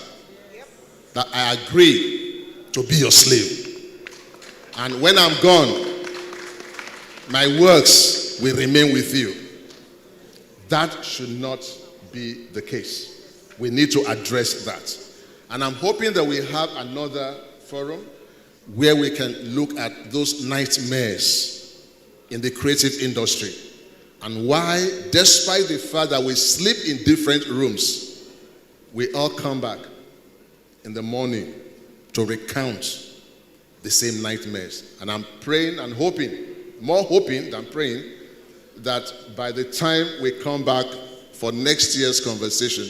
That I agree to be your slave. And when I'm gone, my works will remain with you. That should not be the case. We need to address that. And I'm hoping that we have another forum where we can look at those nightmares in the creative industry and why, despite the fact that we sleep in different rooms, we all come back in the morning to recount the same nightmares. And I'm praying and hoping, more hoping than praying, that by the time we come back for next year's conversation,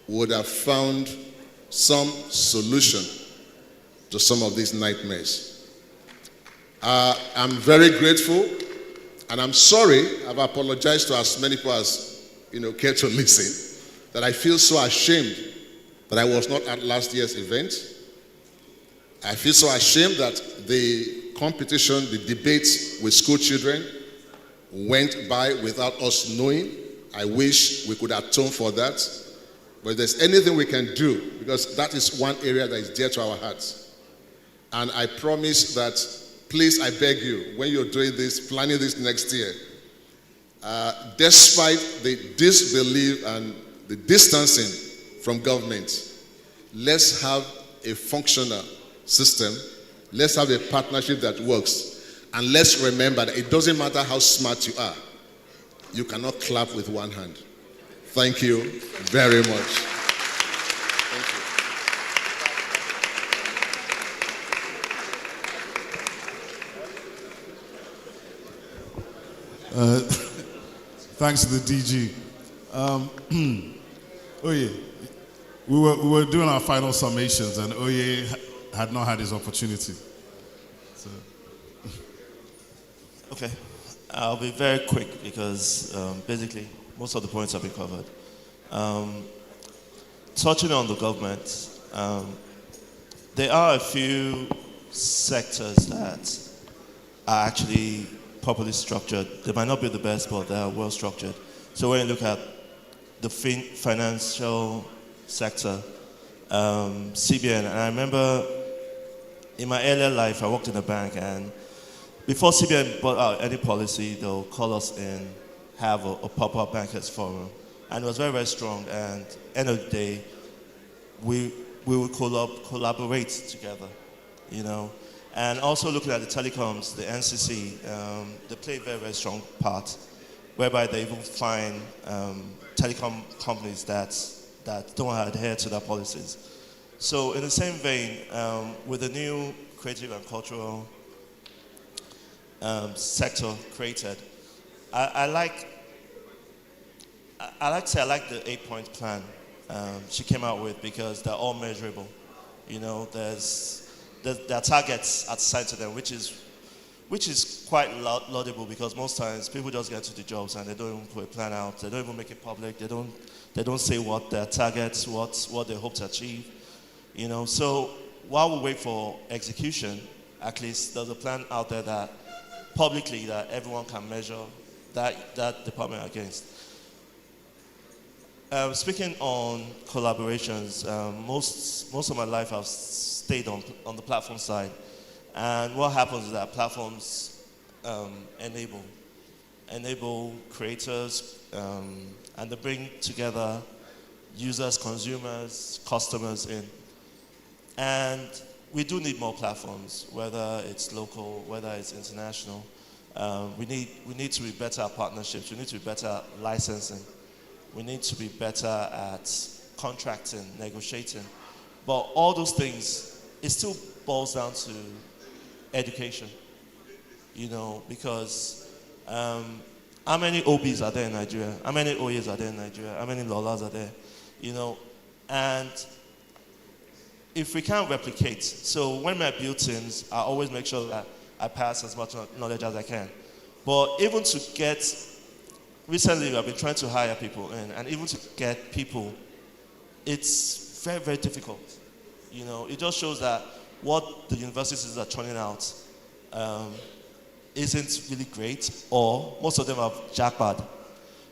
we would have found some solution to some of these nightmares. I'm very grateful, and I'm sorry. I've apologized to as many people as care to listen, that I feel so ashamed that I was not at last year's event. I feel so ashamed that the competition, the debates with school children went by without us knowing. I wish we could atone for that. But if there's anything we can do, because that is one area that is dear to our hearts. And I promise that, please, I beg you, when you're doing this, planning this next year, despite the disbelief and the distancing from government, let's have a functional system. Let's have a partnership that works. And let's remember that it doesn't matter how smart you are. You cannot clap with one hand. Thank you very much. Thank you. Thanks to the DG. Oye, we were doing our final summations, and Oye had not had his opportunity. So. Okay, I'll be very quick because basically most of the points have been covered. Touching on the government, there are a few sectors that are actually properly structured. They might not be the best, but they are well structured. So when you look at the financial sector, CBN, and I remember in my earlier life, I worked in a bank, and before CBN brought out any policy, they'll call us in, have a pop-up bankers forum. And it was very, very strong. And end of the day, we would collaborate together, And also looking at the telecoms, the NCC, they play a very, very strong part, whereby they even find telecom companies that don't adhere to their policies. So in the same vein, with the new creative and cultural sector created, I like the 8-point plan she came out with, because they're all measurable. There are targets assigned to them, which is quite laudable, because most times people just get to the jobs and they don't even put a plan out. They don't even make it public. They don't say what their targets, what they hope to achieve. So while we wait for execution, at least there's a plan out there that publicly that everyone can measure that department against. Speaking on collaborations, most of my life I've stayed on the platform side, and what happens is that platforms enable creators, and they bring together users, consumers, customers in. And we do need more platforms, whether it's local, whether it's international. We need to be better at partnerships. We need to be better at licensing. We need to be better at contracting, negotiating. But all those things, it still boils down to education, because how many OBs are there in Nigeria? How many OAs are there in Nigeria? How many Lolas are there? And if we can't replicate, so when I build teams, I always make sure that I pass as much knowledge as I can. But even to get, recently I've been trying to hire people in, and even to get people, it's very, very difficult. You know, it just shows that what the universities are churning out isn't really great, or most of them are jackpot.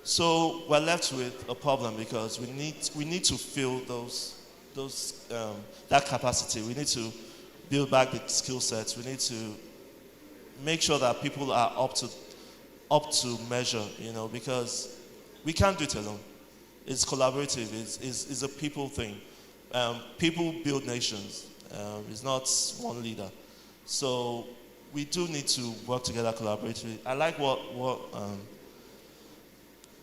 So we're left with a problem because we need to fill that capacity. We need to build back the skill sets. We need to make sure that people are up to measure, you know, because we can't do it alone. It's collaborative. It's a people thing. People build nations. It's not one leader. So we do need to work together collaboratively. I like what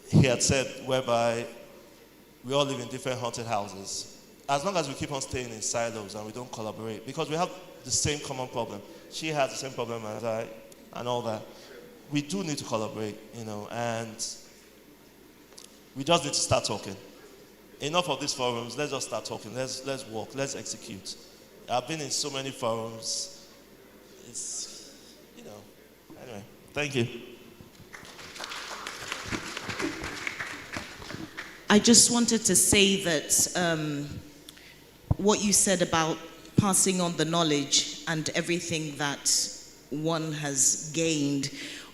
he had said, whereby we all live in different haunted houses. As long as we keep on staying in silos and we don't collaborate, because we have the same common problem. She has the same problem as I, and all that. We do need to collaborate, you know, and we just need to start talking. Enough of these forums, let's just start talking. Let's work, let's execute. I've been in so many forums. It's, you know, anyway, thank you. I just wanted to say that what you said about passing on the knowledge and everything that one has gained,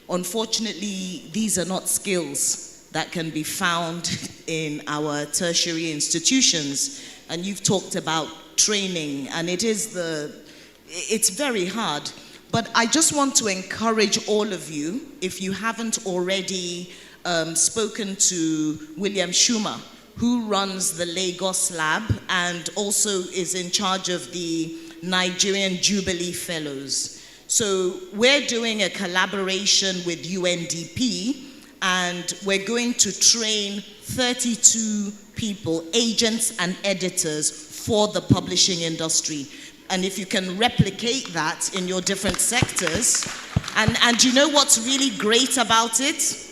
unfortunately, these are not skills that can be found in our tertiary institutions. And you've talked about training, and it's very hard. But I just want to encourage all of you, if you haven't already spoken to William Schumer, who runs the Lagos Lab and also is in charge of the Nigerian Jubilee Fellows. So we're doing a collaboration with UNDP, and we're going to train 32 people, agents and editors for the publishing industry. And if you can replicate that in your different sectors, and you know what's really great about it?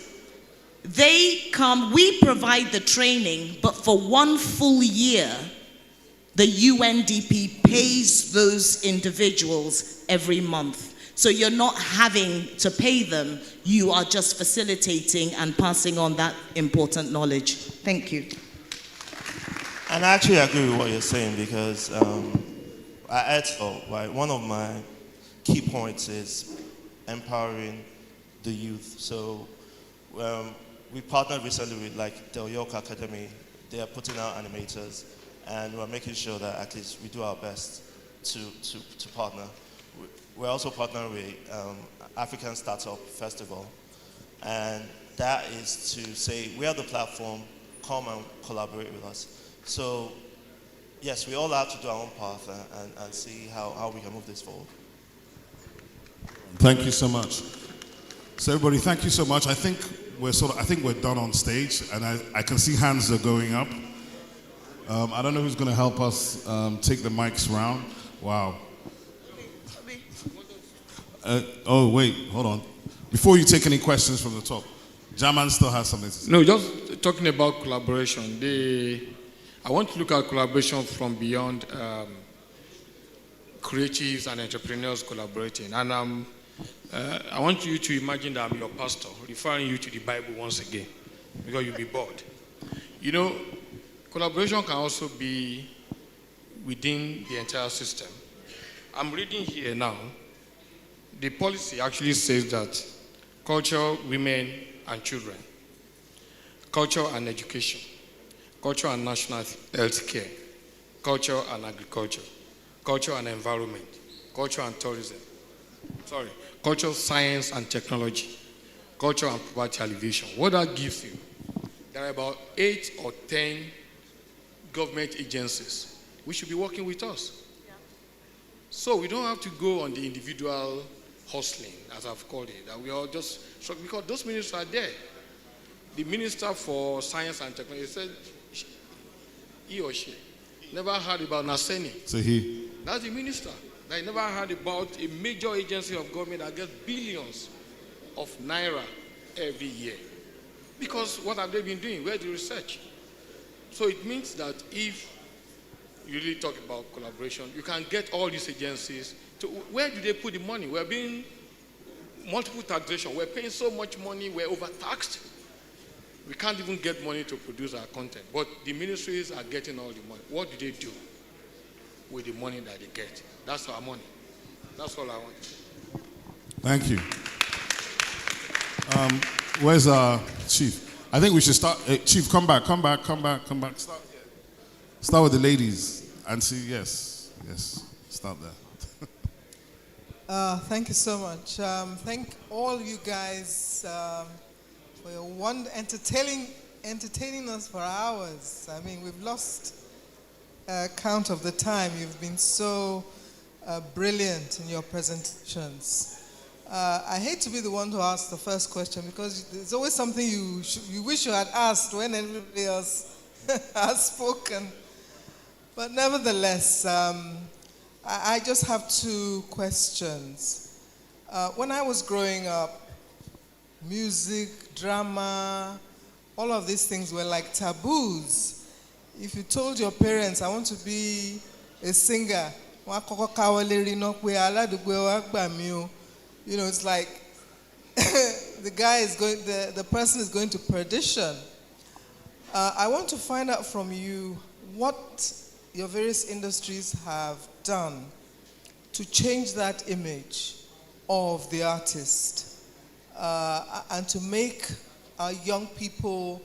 They come, we provide the training, but for 1 full year, the UNDP pays those individuals every month. So you're not having to pay them, you are just facilitating and passing on that important knowledge. Thank you. And I actually agree with what you're saying, because one of my key points is empowering the youth. So we partnered recently with like the York Academy. They are putting out animators, and we're making sure that at least we do our best to partner. We're also partnering with African Startup Festival, and that is to say we are the platform, come and collaborate with us. So yes, we all have to do our own path and see how we can move this forward. Thank you so much. So everybody, thank you so much. I think we're done on stage, and I can see hands are going up. I don't know who's going to help us take the mics round. Wow. Oh wait, hold on. Before you take any questions from the top, Jaman still has something to say. No, just talking about collaboration. I want to look at collaboration from beyond creatives and entrepreneurs collaborating. And I want you to imagine that I'm your pastor, referring you to the Bible once again, because you'll be bored. You know, collaboration can also be within the entire system. I'm reading here now. The policy actually says that culture, women, and children, culture and education, culture and national health care, culture and agriculture, culture and environment, culture and tourism, culture, science and technology, culture and poverty alleviation. What that gives you, there are about 8 or 10 government agencies which should be working with us. Yeah. So we don't have to go on the individual hustling, as I've called it, that we are just, because those ministers are there. The Minister for Science and Technology said he or she never heard about Naseni. So he? That's the minister. They never heard about a major agency of government that gets billions of naira every year. Because what have they been doing? Where's the research? So it means that if you really talk about collaboration, you can get all these agencies to, where do they put the money? We're being multiple taxation. We're paying so much money, we're overtaxed. We can't even get money to produce our content. But the ministries are getting all the money. What do they do? with the money that they get. That's our money. That's all I want. Thank you. Where's our chief? I think we should start. Chief, come back. Start with the ladies and see. Yes. Start there. Thank you so much. Thank all you guys for your entertaining us for hours. I mean, we've lost count of the time. You've been so brilliant in your presentations. I hate to be the one to ask the first question because there's always something you wish you had asked when everybody else has spoken. But nevertheless, I just have two questions. When I was growing up, music, drama, all of these things were like taboos. If you told your parents, I want to be a singer, it's like the person is going to perdition. I want to find out from you what your various industries have done to change that image of the artist and to make our young people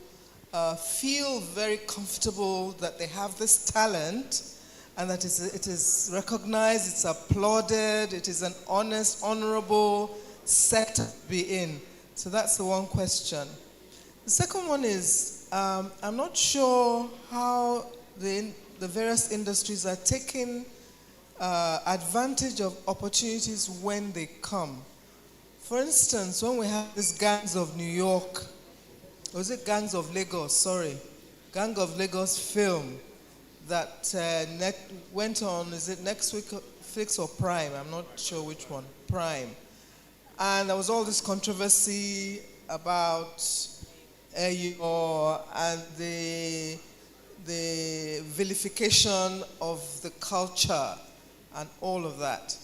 feel very comfortable that they have this talent and that it is recognized, it's applauded, it is an honest, honorable sector to be in. So that's the one question. The second one is, I'm not sure how the various industries are taking advantage of opportunities when they come. For instance, when we have these gangs of New York, or was it Gangs of Lagos? Sorry. Gang of Lagos film that went on, is it Netflix or Prime? I'm not sure which one. Prime. And there was all this controversy about Ayo and the vilification of the culture and all of that.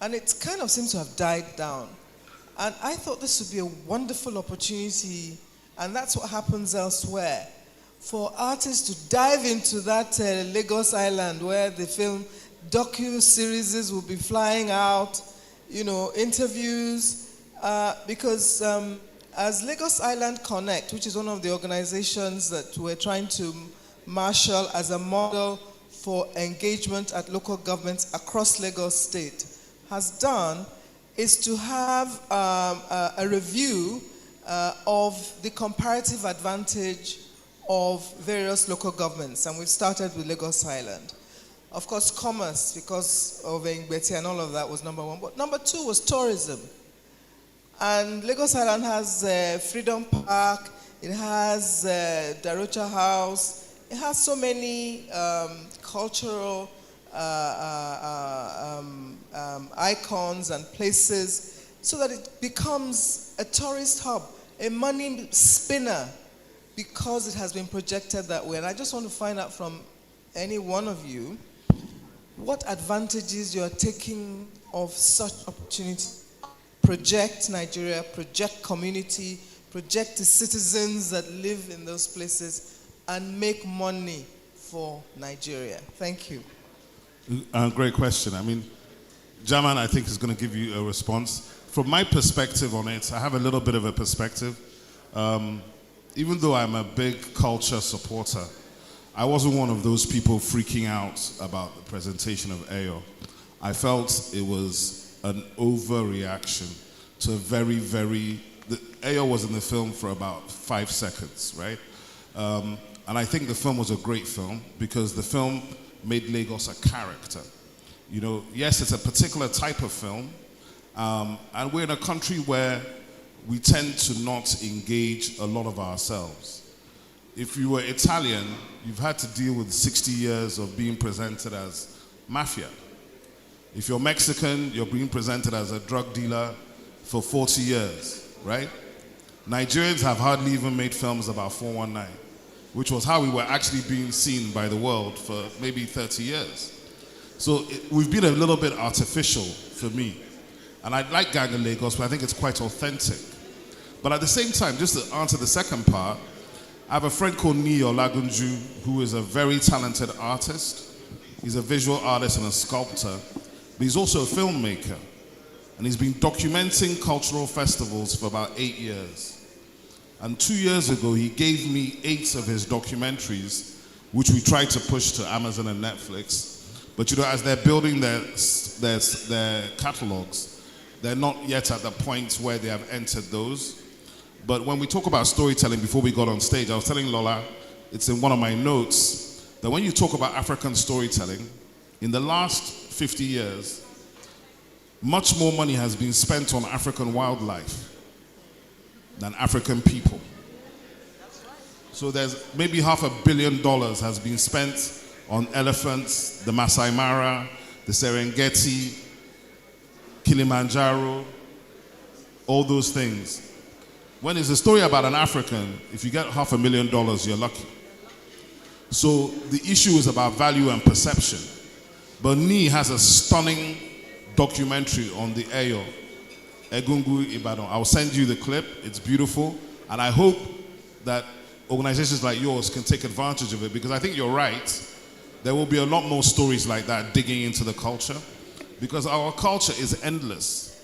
And it kind of seems to have died down. And I thought this would be a wonderful opportunity, and that's what happens elsewhere, for artists to dive into that Lagos Island where the film docu-series will be flying out, interviews, because as Lagos Island Connect, which is one of the organizations that we're trying to marshal as a model for engagement at local governments across Lagos State, has done, is to have a review of the comparative advantage of various local governments. And we've started with Lagos Island. Of course, commerce, because of Engbeti and all of that, was number one. But number two was tourism. And Lagos Island has Freedom Park, it has Darocha House, it has so many cultural icons and places, so that it becomes a tourist hub, a money spinner, because it has been projected that way. And I just want to find out from any one of you what advantages you're taking of such opportunity. Project Nigeria, project community, project the citizens that live in those places, and make money for Nigeria. Thank you. Great question. I mean, Jaman, I think, is going to give you a response. From my perspective on it, I have a little bit of a perspective. Even though I'm a big culture supporter, I wasn't one of those people freaking out about the presentation of Ayo. I felt it was an overreaction to a very, Ayo was in the film for about 5 seconds, right? And I think the film was a great film because the film made Lagos a character. Yes, it's a particular type of film, and we're in a country where we tend to not engage a lot of ourselves. If you were Italian, you've had to deal with 60 years of being presented as mafia. If you're Mexican, you're being presented as a drug dealer for 40 years, right? Nigerians have hardly even made films about 419, which was how we were actually being seen by the world for maybe 30 years. So we've been a little bit artificial for me. And I like Gang of Lagos, but I think it's quite authentic. But at the same time, just to answer the second part, I have a friend called Niyo Lagunju, who is a very talented artist. He's a visual artist and a sculptor, but he's also a filmmaker. And he's been documenting cultural festivals for about 8 years. And 2 years ago, he gave me 8 of his documentaries, which we tried to push to Amazon and Netflix. But you know, as they're building their catalogs, they're not yet at the point where they have entered those. But when we talk about storytelling, before we got on stage, I was telling Lola, it's in one of my notes, that when you talk about African storytelling, in the last 50 years, much more money has been spent on African wildlife than African people. So there's maybe $500 million has been spent on elephants, the Masai Mara, the Serengeti, Kilimanjaro, all those things. When it's a story about an African, if you get $500 million, you're lucky. So the issue is about value and perception. But Ni has a stunning documentary on the Eyo, Egungun Ibadan. I'll send you the clip. It's beautiful. And I hope that organizations like yours can take advantage of it, because I think you're right. There will be a lot more stories like that digging into the culture, because our culture is endless.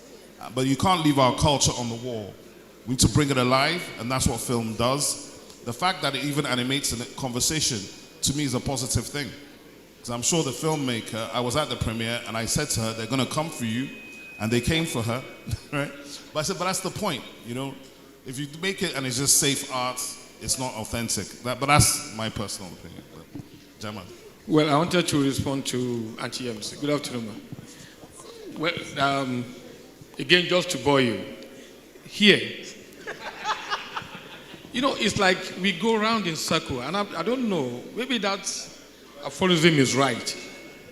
But you can't leave our culture on the wall. We need to bring it alive, and that's what film does. The fact that it even animates a conversation, to me, is a positive thing. Because I'm sure the filmmaker, I was at the premiere, and I said to her, they're going to come for you, and they came for her, right? But I said, but that's the point, you know? If you make it and it's just safe art, it's not authentic. But that's my personal opinion. Jamal. Well, I wanted to respond to Auntie Ems. Good afternoon, ma'am. Well, again, just to bore you, here, you know, it's like we go around in circle, and I don't know, maybe that aphorism is right,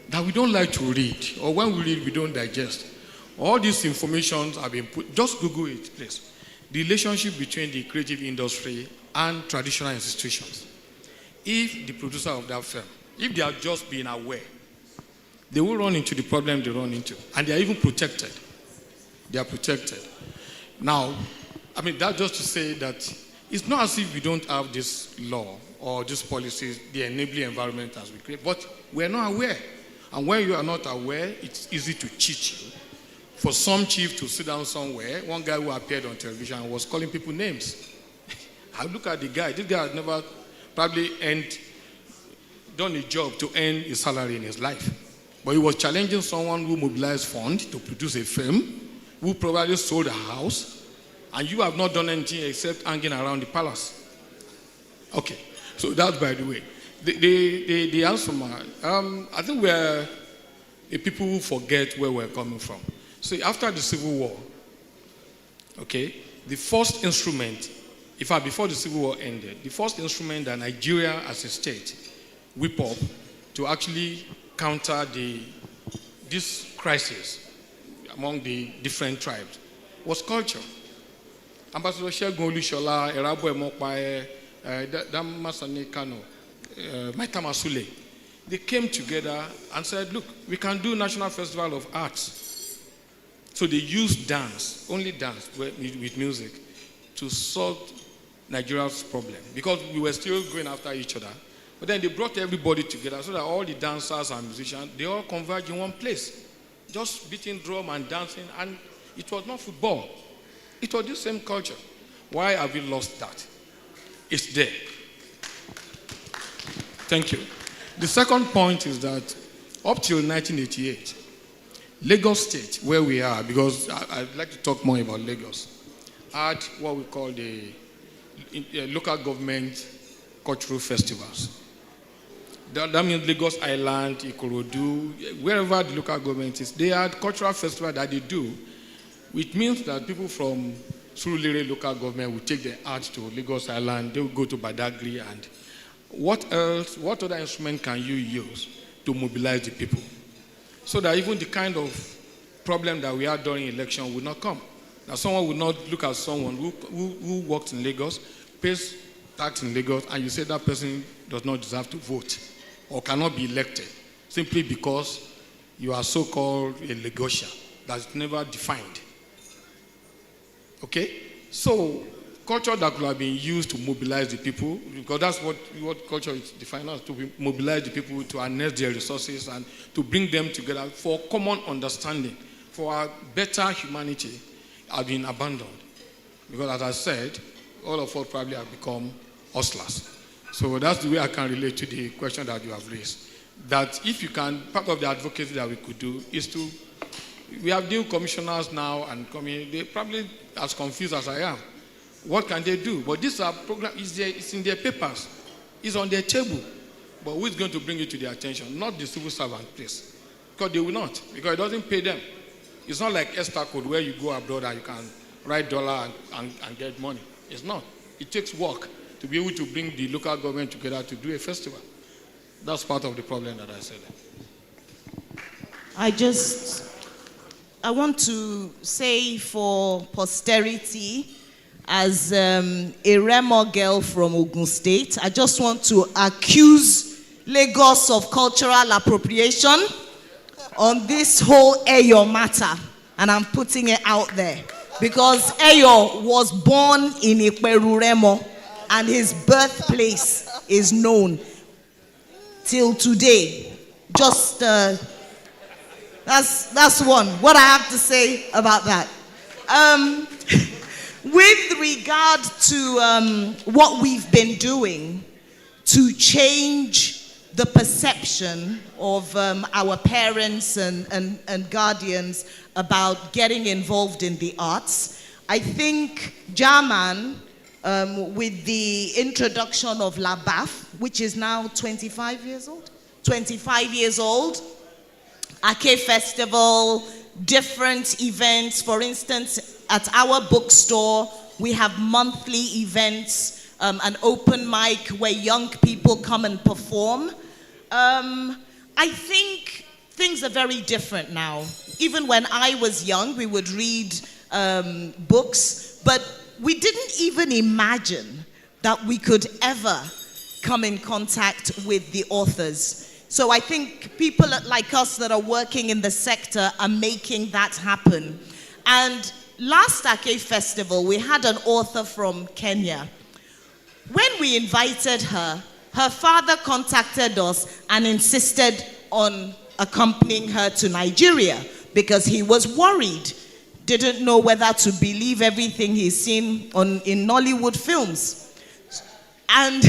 that we don't like to read, or when we read, we don't digest. All these informations have been put, just Google it, please. The relationship between the creative industry and traditional institutions. If the producer of that film, if they have just been aware, they will run into the problem they run into, and they are even protected. They are protected. Now, I mean, that's just to say that it's not as if we don't have this law or these policies, the enabling environment as we create, but we're not aware. And when you are not aware, it's easy to cheat you. For some chief to sit down somewhere, one guy who appeared on television was calling people names. I look at the guy. This guy has never probably done a job to earn a salary in his life. But he was challenging someone who mobilized funds to produce a film, who probably sold a house, and you have not done anything except hanging around the palace. Okay, so that's by the way. The answer, I think we're a people who forget where we're coming from. So after the Civil War, okay, the first instrument, in fact, before the Civil War ended, the first instrument that Nigeria as a state whip up to actually counter this crisis among the different tribes was culture. Ambassador Segun Olushola, Erabo Emopaye, Damasani Kano, Maitama Sule, they came together and said, look, we can do National Festival of Arts. So they used dance, only dance with music, to solve Nigeria's problem. Because we were still going after each other. But then they brought everybody together so that all the dancers and musicians, they all converge in one place. Just beating drum and dancing. And it was not football. It was the same culture. Why have we lost that? It's there. Thank you. The second point is that up till 1988, Lagos State, where we are, because I'd like to talk more about Lagos, had what we call the local government cultural festivals. That means Lagos Island, Ikorodu, wherever the local government is, they had cultural festivals that they do, which means that people from Surulere local government will take their art to Lagos Island, they will go to Badagry, and what else, what other instrument can you use to mobilize the people? So that even the kind of problem that we had during election will not come. Now someone will not look at someone who worked in Lagos, pays tax in Lagos, and you say that person does not deserve to vote or cannot be elected simply because you are so-called a Lagosian. That's never defined. Okay? So culture that could have been used to mobilize the people, because that's what culture is defined as, to mobilize the people, to harness their resources and to bring them together for common understanding, for our better humanity, have been abandoned. Because as I said, all of us probably have become hustlers. So that's the way I can relate to the question that you have raised. That if you can, part of the advocacy that we could do is to, we have new commissioners now and they're probably as confused as I am. What can they do? But this program is there, it's in their papers, it's on their table. But who is going to bring it to their attention? Not the civil servant, please. Because they will not, because it doesn't pay them. It's not like Esther Code where you go abroad and you can write dollar and get money. It's not. It takes work to be able to bring the local government together to do a festival. That's part of the problem that I said. I want to say for posterity, as a Remo girl from Ogun State, I just want to accuse Lagos of cultural appropriation on this whole Eyo matter. And I'm putting it out there. Because Eyo was born in Ikperu Remo, and his birthplace is known till today. Just that's one. What I have to say about that. With regard to what we've been doing to change the perception of our parents and guardians about getting involved in the arts, I think German, with the introduction of La Baf, which is now 25 years old, Ake Festival, different events. For instance, at our bookstore, we have monthly events, an open mic where young people come and perform. I think things are very different now. Even when I was young, we would read books, but we didn't even imagine that we could ever come in contact with the authors. So I think people like us that are working in the sector are making that happen. And last Ake Festival, we had an author from Kenya. When we invited her, her father contacted us and insisted on accompanying her to Nigeria because he was worried, didn't know whether to believe everything he's seen in Nollywood films. And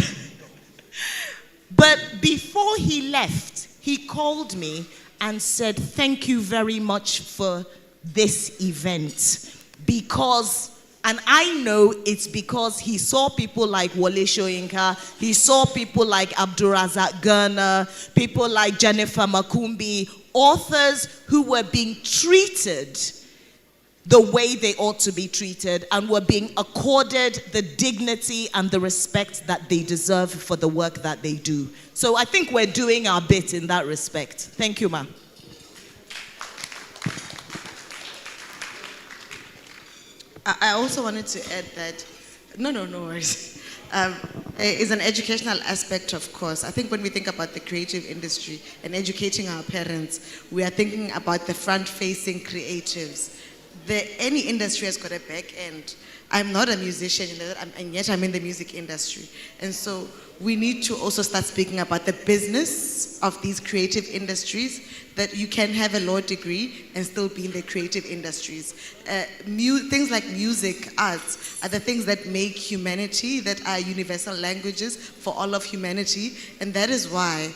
but before he left, he called me and said, "Thank you very much for this event." And I know it's because he saw people like Wole Soyinka, he saw people like Abdulrazak Gurna, people like Jennifer Makumbi, authors who were being treated the way they ought to be treated and were being accorded the dignity and the respect that they deserve for the work that they do. So I think we're doing our bit in that respect. Thank you, ma'am. I also wanted to add that, no worries. Is an educational aspect, of course. I think when we think about the creative industry and educating our parents, we are thinking about the front-facing creatives. Any industry has got a back end. I'm not a musician, and yet I'm in the music industry. And so we need to also start speaking about the business of these creative industries, that you can have a law degree and still be in the creative industries. Things like music, arts, are the things that make humanity, that are universal languages for all of humanity. And that is why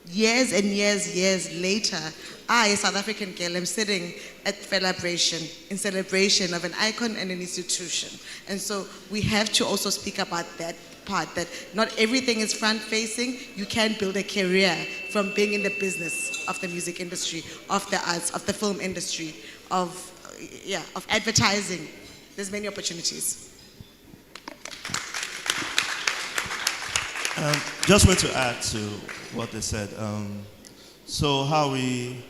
years and years later, I, a South African girl, am sitting at celebration, in celebration of an icon and an institution. And so we have to also speak about that part, that not everything is front-facing. You can build a career from being in the business of the music industry, of the arts, of the film industry, of advertising. There's many opportunities. Just want to add to what they said. So how we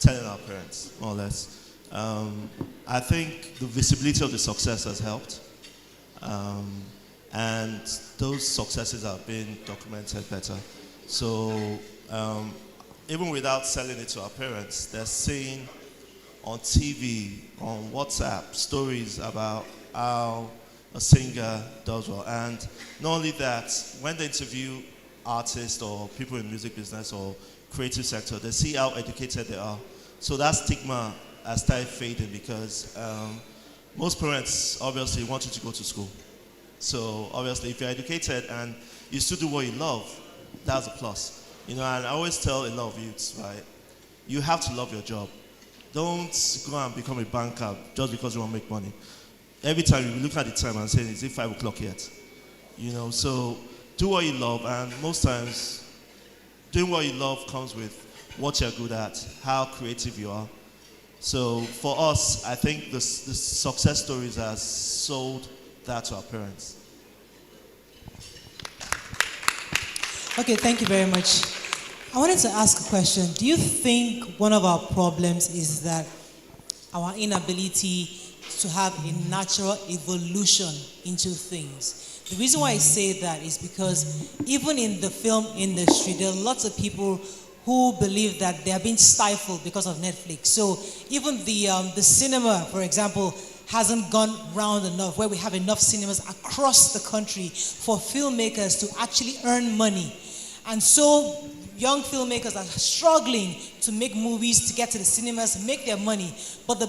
telling our parents, more or less. I think the visibility of the success has helped. And those successes are being documented better. So even without selling it to our parents, they're seeing on TV, on WhatsApp, stories about how a singer does well. And not only that, when they interview artists or people in music business or creative sector, they see how educated they are. So that stigma has started fading because most parents obviously want you to go to school. So obviously if you're educated and you still do what you love, that's a plus. You know, and I always tell a lot of youths, right, you have to love your job. Don't go and become a banker just because you want to make money. Every time you look at the time and say, is it 5 o'clock yet? You know, so do what you love, and most times doing what you love comes with what you're good at, how creative you are. So for us, I think the success stories has sold that to our parents. Okay, thank you very much. I wanted to ask a question. Do you think one of our problems is that our inability to have a natural evolution into things? The reason why I say that is because even in the film industry, there are lots of people who believe that they are being stifled because of Netflix. So even the cinema, for example, hasn't gone round enough, where we have enough cinemas across the country for filmmakers to actually earn money. And so young filmmakers are struggling to make movies, to get to the cinemas, make their money. But the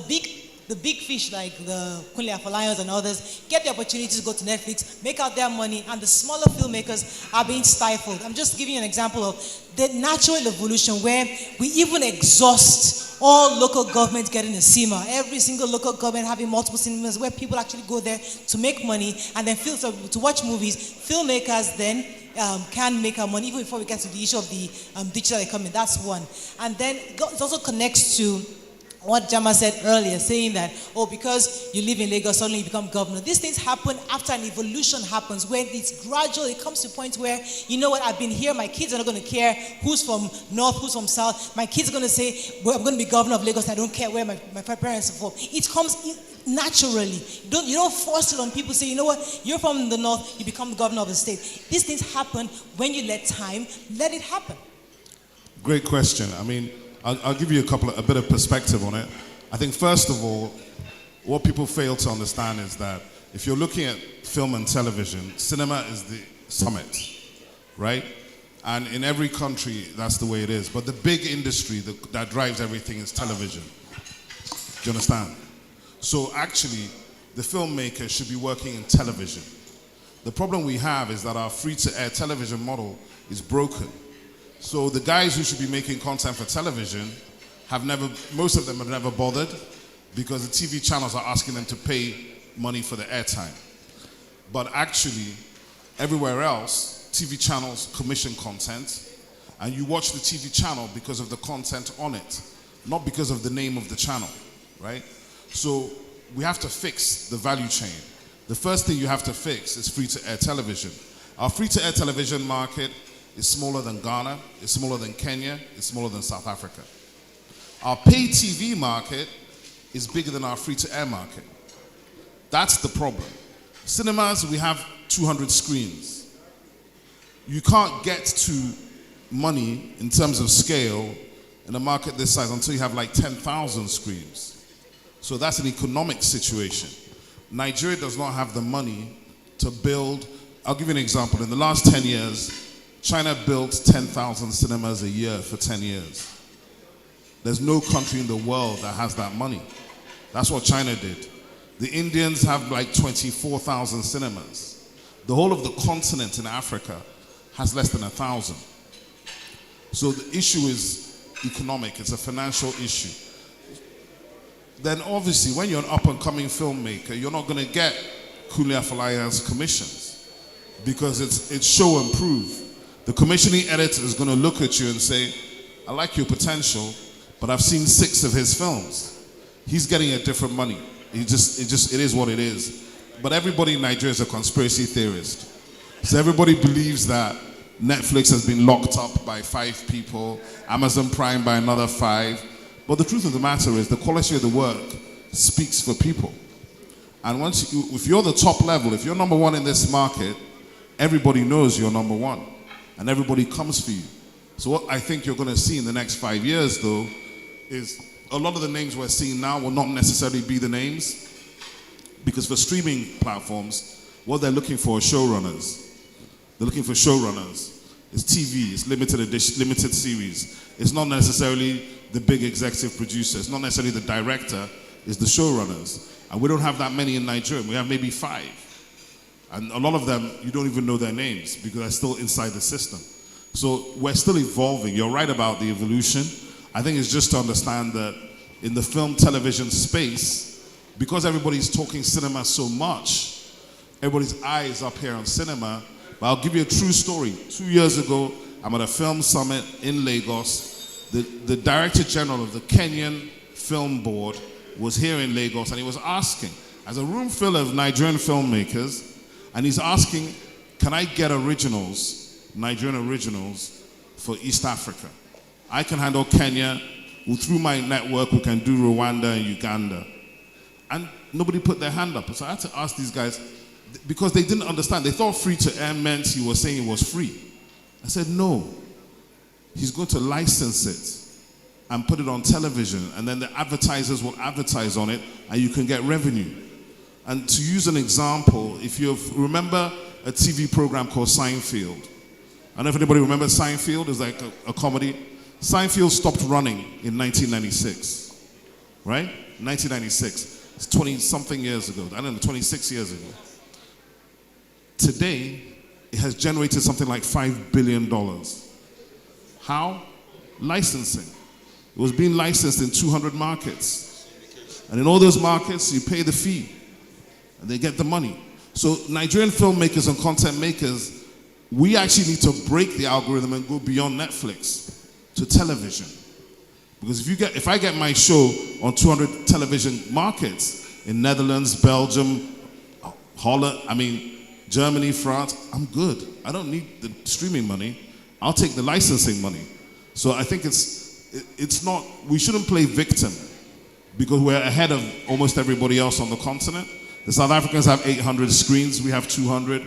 big fish like the Kunle Afolayan and others get the opportunity to go to Netflix, make out their money, and the smaller filmmakers are being stifled. I'm just giving you an example of the natural evolution where we even exhaust all local governments getting a cinema, every single local government having multiple cinemas where people actually go there to make money and then to watch movies. Filmmakers then can make our money, even before we get to the issue of the digital economy. That's one. And then it also connects to what Jama said earlier, saying that, oh, because you live in Lagos, suddenly you become governor. These things happen after an evolution happens, where it's gradual. It comes to a point where, you know what, I've been here, my kids are not going to care who's from north, who's from south. My kids are going to say, well, I'm going to be governor of Lagos, I don't care where my parents are from. It comes naturally. You don't force it on people, say, you know what, you're from the north, you become the governor of the state. These things happen when you let time, let it happen. Great question. I mean, I'll give you a bit of perspective on it. I think first of all, what people fail to understand is that if you're looking at film and television, cinema is the summit, right? And in every country, that's the way it is. But the big industry that drives everything is television. Do you understand? So actually, the filmmaker should be working in television. The problem we have is that our free-to-air television model is broken. So the guys who should be making content for television most of them have never bothered because the TV channels are asking them to pay money for the airtime. But actually, everywhere else, TV channels commission content, and you watch the TV channel because of the content on it, not because of the name of the channel, right? So we have to fix the value chain. The first thing you have to fix is free-to-air television. Our free-to-air television market is smaller than Ghana, it's smaller than Kenya, it's smaller than South Africa. Our pay TV market is bigger than our free-to-air market. That's the problem. Cinemas, we have 200 screens. You can't get to money in terms of scale in a market this size until you have like 10,000 screens. So that's an economic situation. Nigeria does not have the money to build. I'll give you an example. In the last 10 years, China built 10,000 cinemas a year for 10 years. There's no country in the world that has that money. That's what China did. The Indians have like 24,000 cinemas. The whole of the continent in Africa has less than 1,000. So the issue is economic, it's a financial issue. Then obviously when you're an up-and-coming filmmaker, you're not going to get Kunle Afolayan's commissions because it's show and prove. The commissioning editor is going to look at you and say, I like your potential, but I've seen 6 of his films. He's getting a different money. It is what it is. But everybody in Nigeria is a conspiracy theorist. So everybody believes that Netflix has been locked up by 5 people, Amazon Prime by another 5. But the truth of the matter is the quality of the work speaks for people. And if you're the top level, if you're number 1 in this market, everybody knows you're number 1. And everybody comes for you. So what I think you're going to see in the next 5 years, though, is a lot of the names we're seeing now will not necessarily be the names. Because for streaming platforms, what they're looking for are showrunners. They're looking for showrunners. It's TV, it's limited edition, limited series. It's not necessarily the big executive producer. It's not necessarily the director. It's the showrunners. And we don't have that many in Nigeria. We have maybe 5. And a lot of them, you don't even know their names because they're still inside the system. So we're still evolving. You're right about the evolution. I think it's just to understand that in the film television space, because everybody's talking cinema so much, everybody's eyes up here on cinema. But I'll give you a true story. 2 years ago, I'm at a film summit in Lagos. The Director General of the Kenyan Film Board was here in Lagos, and he was asking, as a room full of Nigerian filmmakers, and he's asking, can I get originals, Nigerian originals, for East Africa? I can handle Kenya. Through my network, we can do Rwanda and Uganda. And nobody put their hand up. So I had to ask these guys, because they didn't understand. They thought free to air meant he was saying it was free. I said, no. He's going to license it and put it on television, and then the advertisers will advertise on it, and you can get revenue. And to use an example, if you remember a TV program called Seinfeld. I don't know if anybody remembers Seinfeld. It's like a comedy. Seinfeld stopped running in 1996, right? 1996. It's 20-something years ago. I don't know, 26 years ago. Today, it has generated something like $5 billion. How? Licensing. It was being licensed in 200 markets. And in all those markets, you pay the fee. And they get the money. So Nigerian filmmakers and content makers, we actually need to break the algorithm and go beyond Netflix to television. Because if I get my show on 200 television markets in Netherlands, Belgium, Holland, Germany, France, I'm good. I don't need the streaming money. I'll take the licensing money. So I think it's not, we shouldn't play victim because we're ahead of almost everybody else on the continent. The South Africans have 800 screens, we have 200.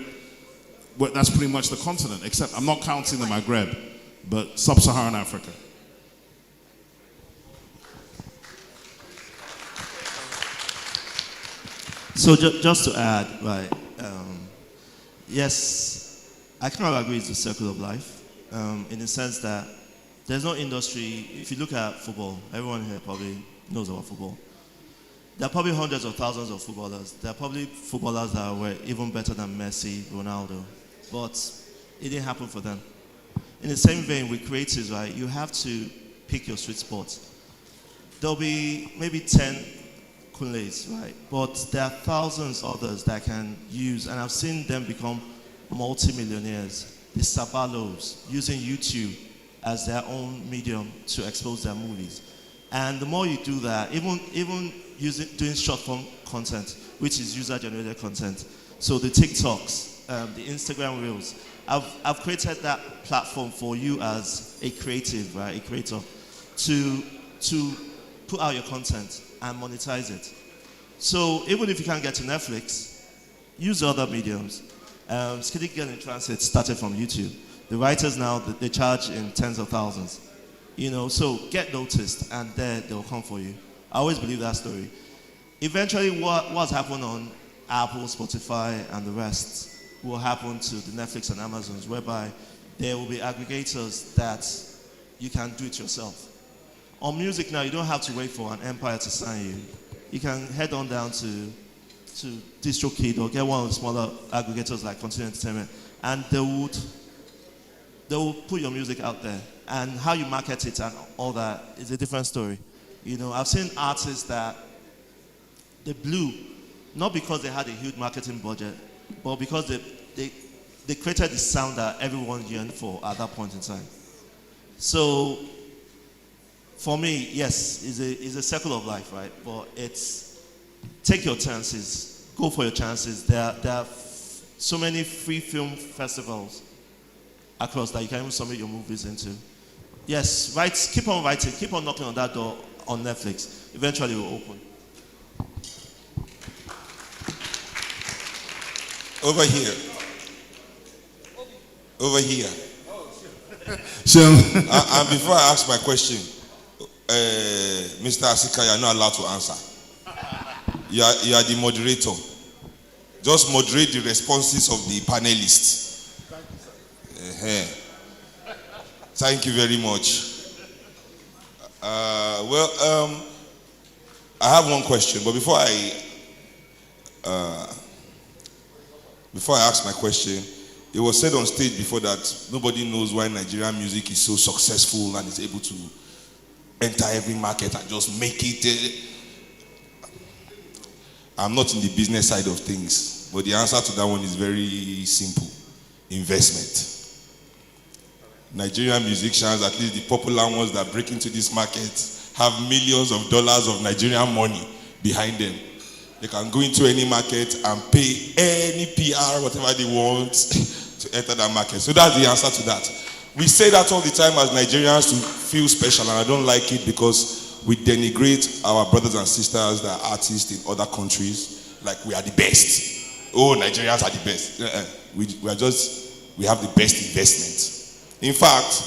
But that's pretty much the continent, except I'm not counting the Maghreb, but sub-Saharan Africa. So just to add, right, yes, I kind of agree it's the circle of life, in the sense that there's no industry. If you look at football, everyone here probably knows about football. There are probably hundreds of thousands of footballers. There are probably footballers that were even better than Messi, Ronaldo, but it didn't happen for them. In the same vein with creatives, right, you have to pick your sweet spot. There'll be maybe 10 Kunles, right, but there are thousands others that can use, and I've seen them become multi-millionaires. The Sabalos, using YouTube as their own medium to expose their movies. And the more you do that, even doing short-form content, which is user-generated content, so the TikToks, the Instagram Reels, I've created that platform for you as a creative, right, a creator, to put out your content and monetize it. So even if you can't get to Netflix, use other mediums. Skitty Girl in Transit started from YouTube. The writers now, they charge in tens of thousands. So get noticed and they'll come for you. I always believe that story. Eventually what's happened on Apple, Spotify, and the rest will happen to the Netflix and Amazons, whereby there will be aggregators that you can do it yourself. On music now, you don't have to wait for an empire to sign you. You can head on down to DistroKid or get one of the smaller aggregators like Continue Entertainment, and they will put your music out there. And how you market it and all that is a different story. I've seen artists that they blew, not because they had a huge marketing budget, but because they created the sound that everyone yearned for at that point in time. So, for me, yes, it's a circle of life, right? But it's take your chances, go for your chances. There are so many free film festivals across that you can even submit your movies into. Yes, keep on writing, keep on knocking on that door on Netflix. Eventually it will open. Over here. Over here. And before I ask my question, Mr. Asika, you are not allowed to answer. You are the moderator. Just moderate the responses of the panelists. Thank you very much. I have one question, but before I ask my question, it was said on stage before that nobody knows why Nigerian music is so successful and is able to enter every market and just make it. I'm not in the business side of things, but the answer to that one is very simple. Investment. Nigerian musicians, at least the popular ones that break into this market, have millions of dollars of Nigerian money behind them. They can go into any market and pay any PR, whatever they want, to enter that market. So that's the answer to that. We say that all the time as Nigerians to feel special, and I don't like it because we denigrate our brothers and sisters that are artists in other countries like we are the best. Oh, Nigerians are the best. We have the best investment. In fact,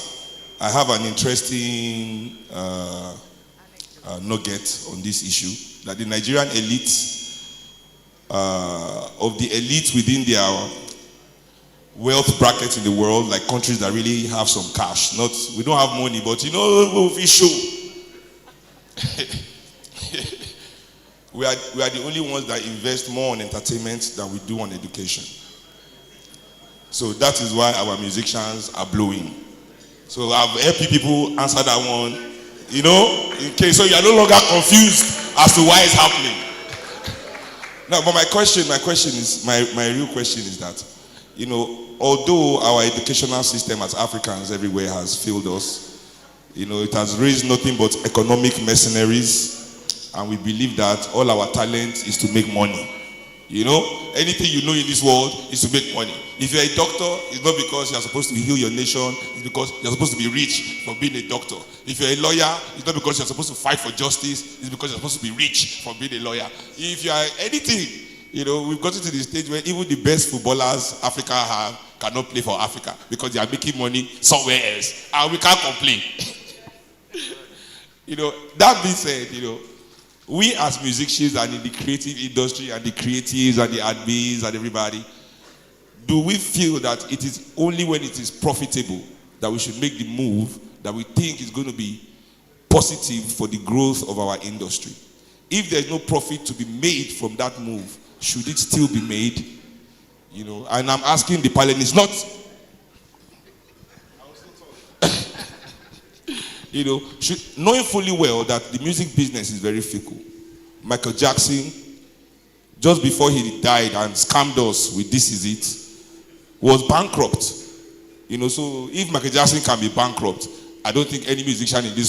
I have an interesting nugget on this issue, that the Nigerian elite, of the elite within their wealth brackets in the world, like countries that really have some cash, we don't have money, but you know, we show. we are the only ones that invest more on entertainment than we do on education. So that is why our musicians are blowing. So I've helped people answer that one, you know, in case so you are no longer confused as to why it's happening. Now, but my real question is that, you know, although our educational system as Africans everywhere has failed us, you know, it has raised nothing but economic mercenaries, and we believe that all our talent is to make money. You know, anything you know in this world is to make money. If you're a doctor, it's not because you're supposed to heal your nation, it's because you're supposed to be rich for being a doctor. If you're a lawyer, it's not because you're supposed to fight for justice, it's because you're supposed to be rich for being a lawyer. If you are anything, you know, we've gotten to the stage where even the best footballers Africa have cannot play for Africa because they are making money somewhere else. And we can't complain. You know, that being said, you know, we as musicians and in the creative industry and the creatives and the admins and everybody, do we feel that it is only when it is profitable that we should make the move that we think is going to be positive for the growth of our industry? If there's no profit to be made from that move, should it still be made? You know, and I'm asking the panelists, not you know, knowing fully well that the music business is very fickle. Michael Jackson, just before he died and scammed us with "This Is It," was bankrupt. You know, so if Michael Jackson can be bankrupt, I don't think any musician in this world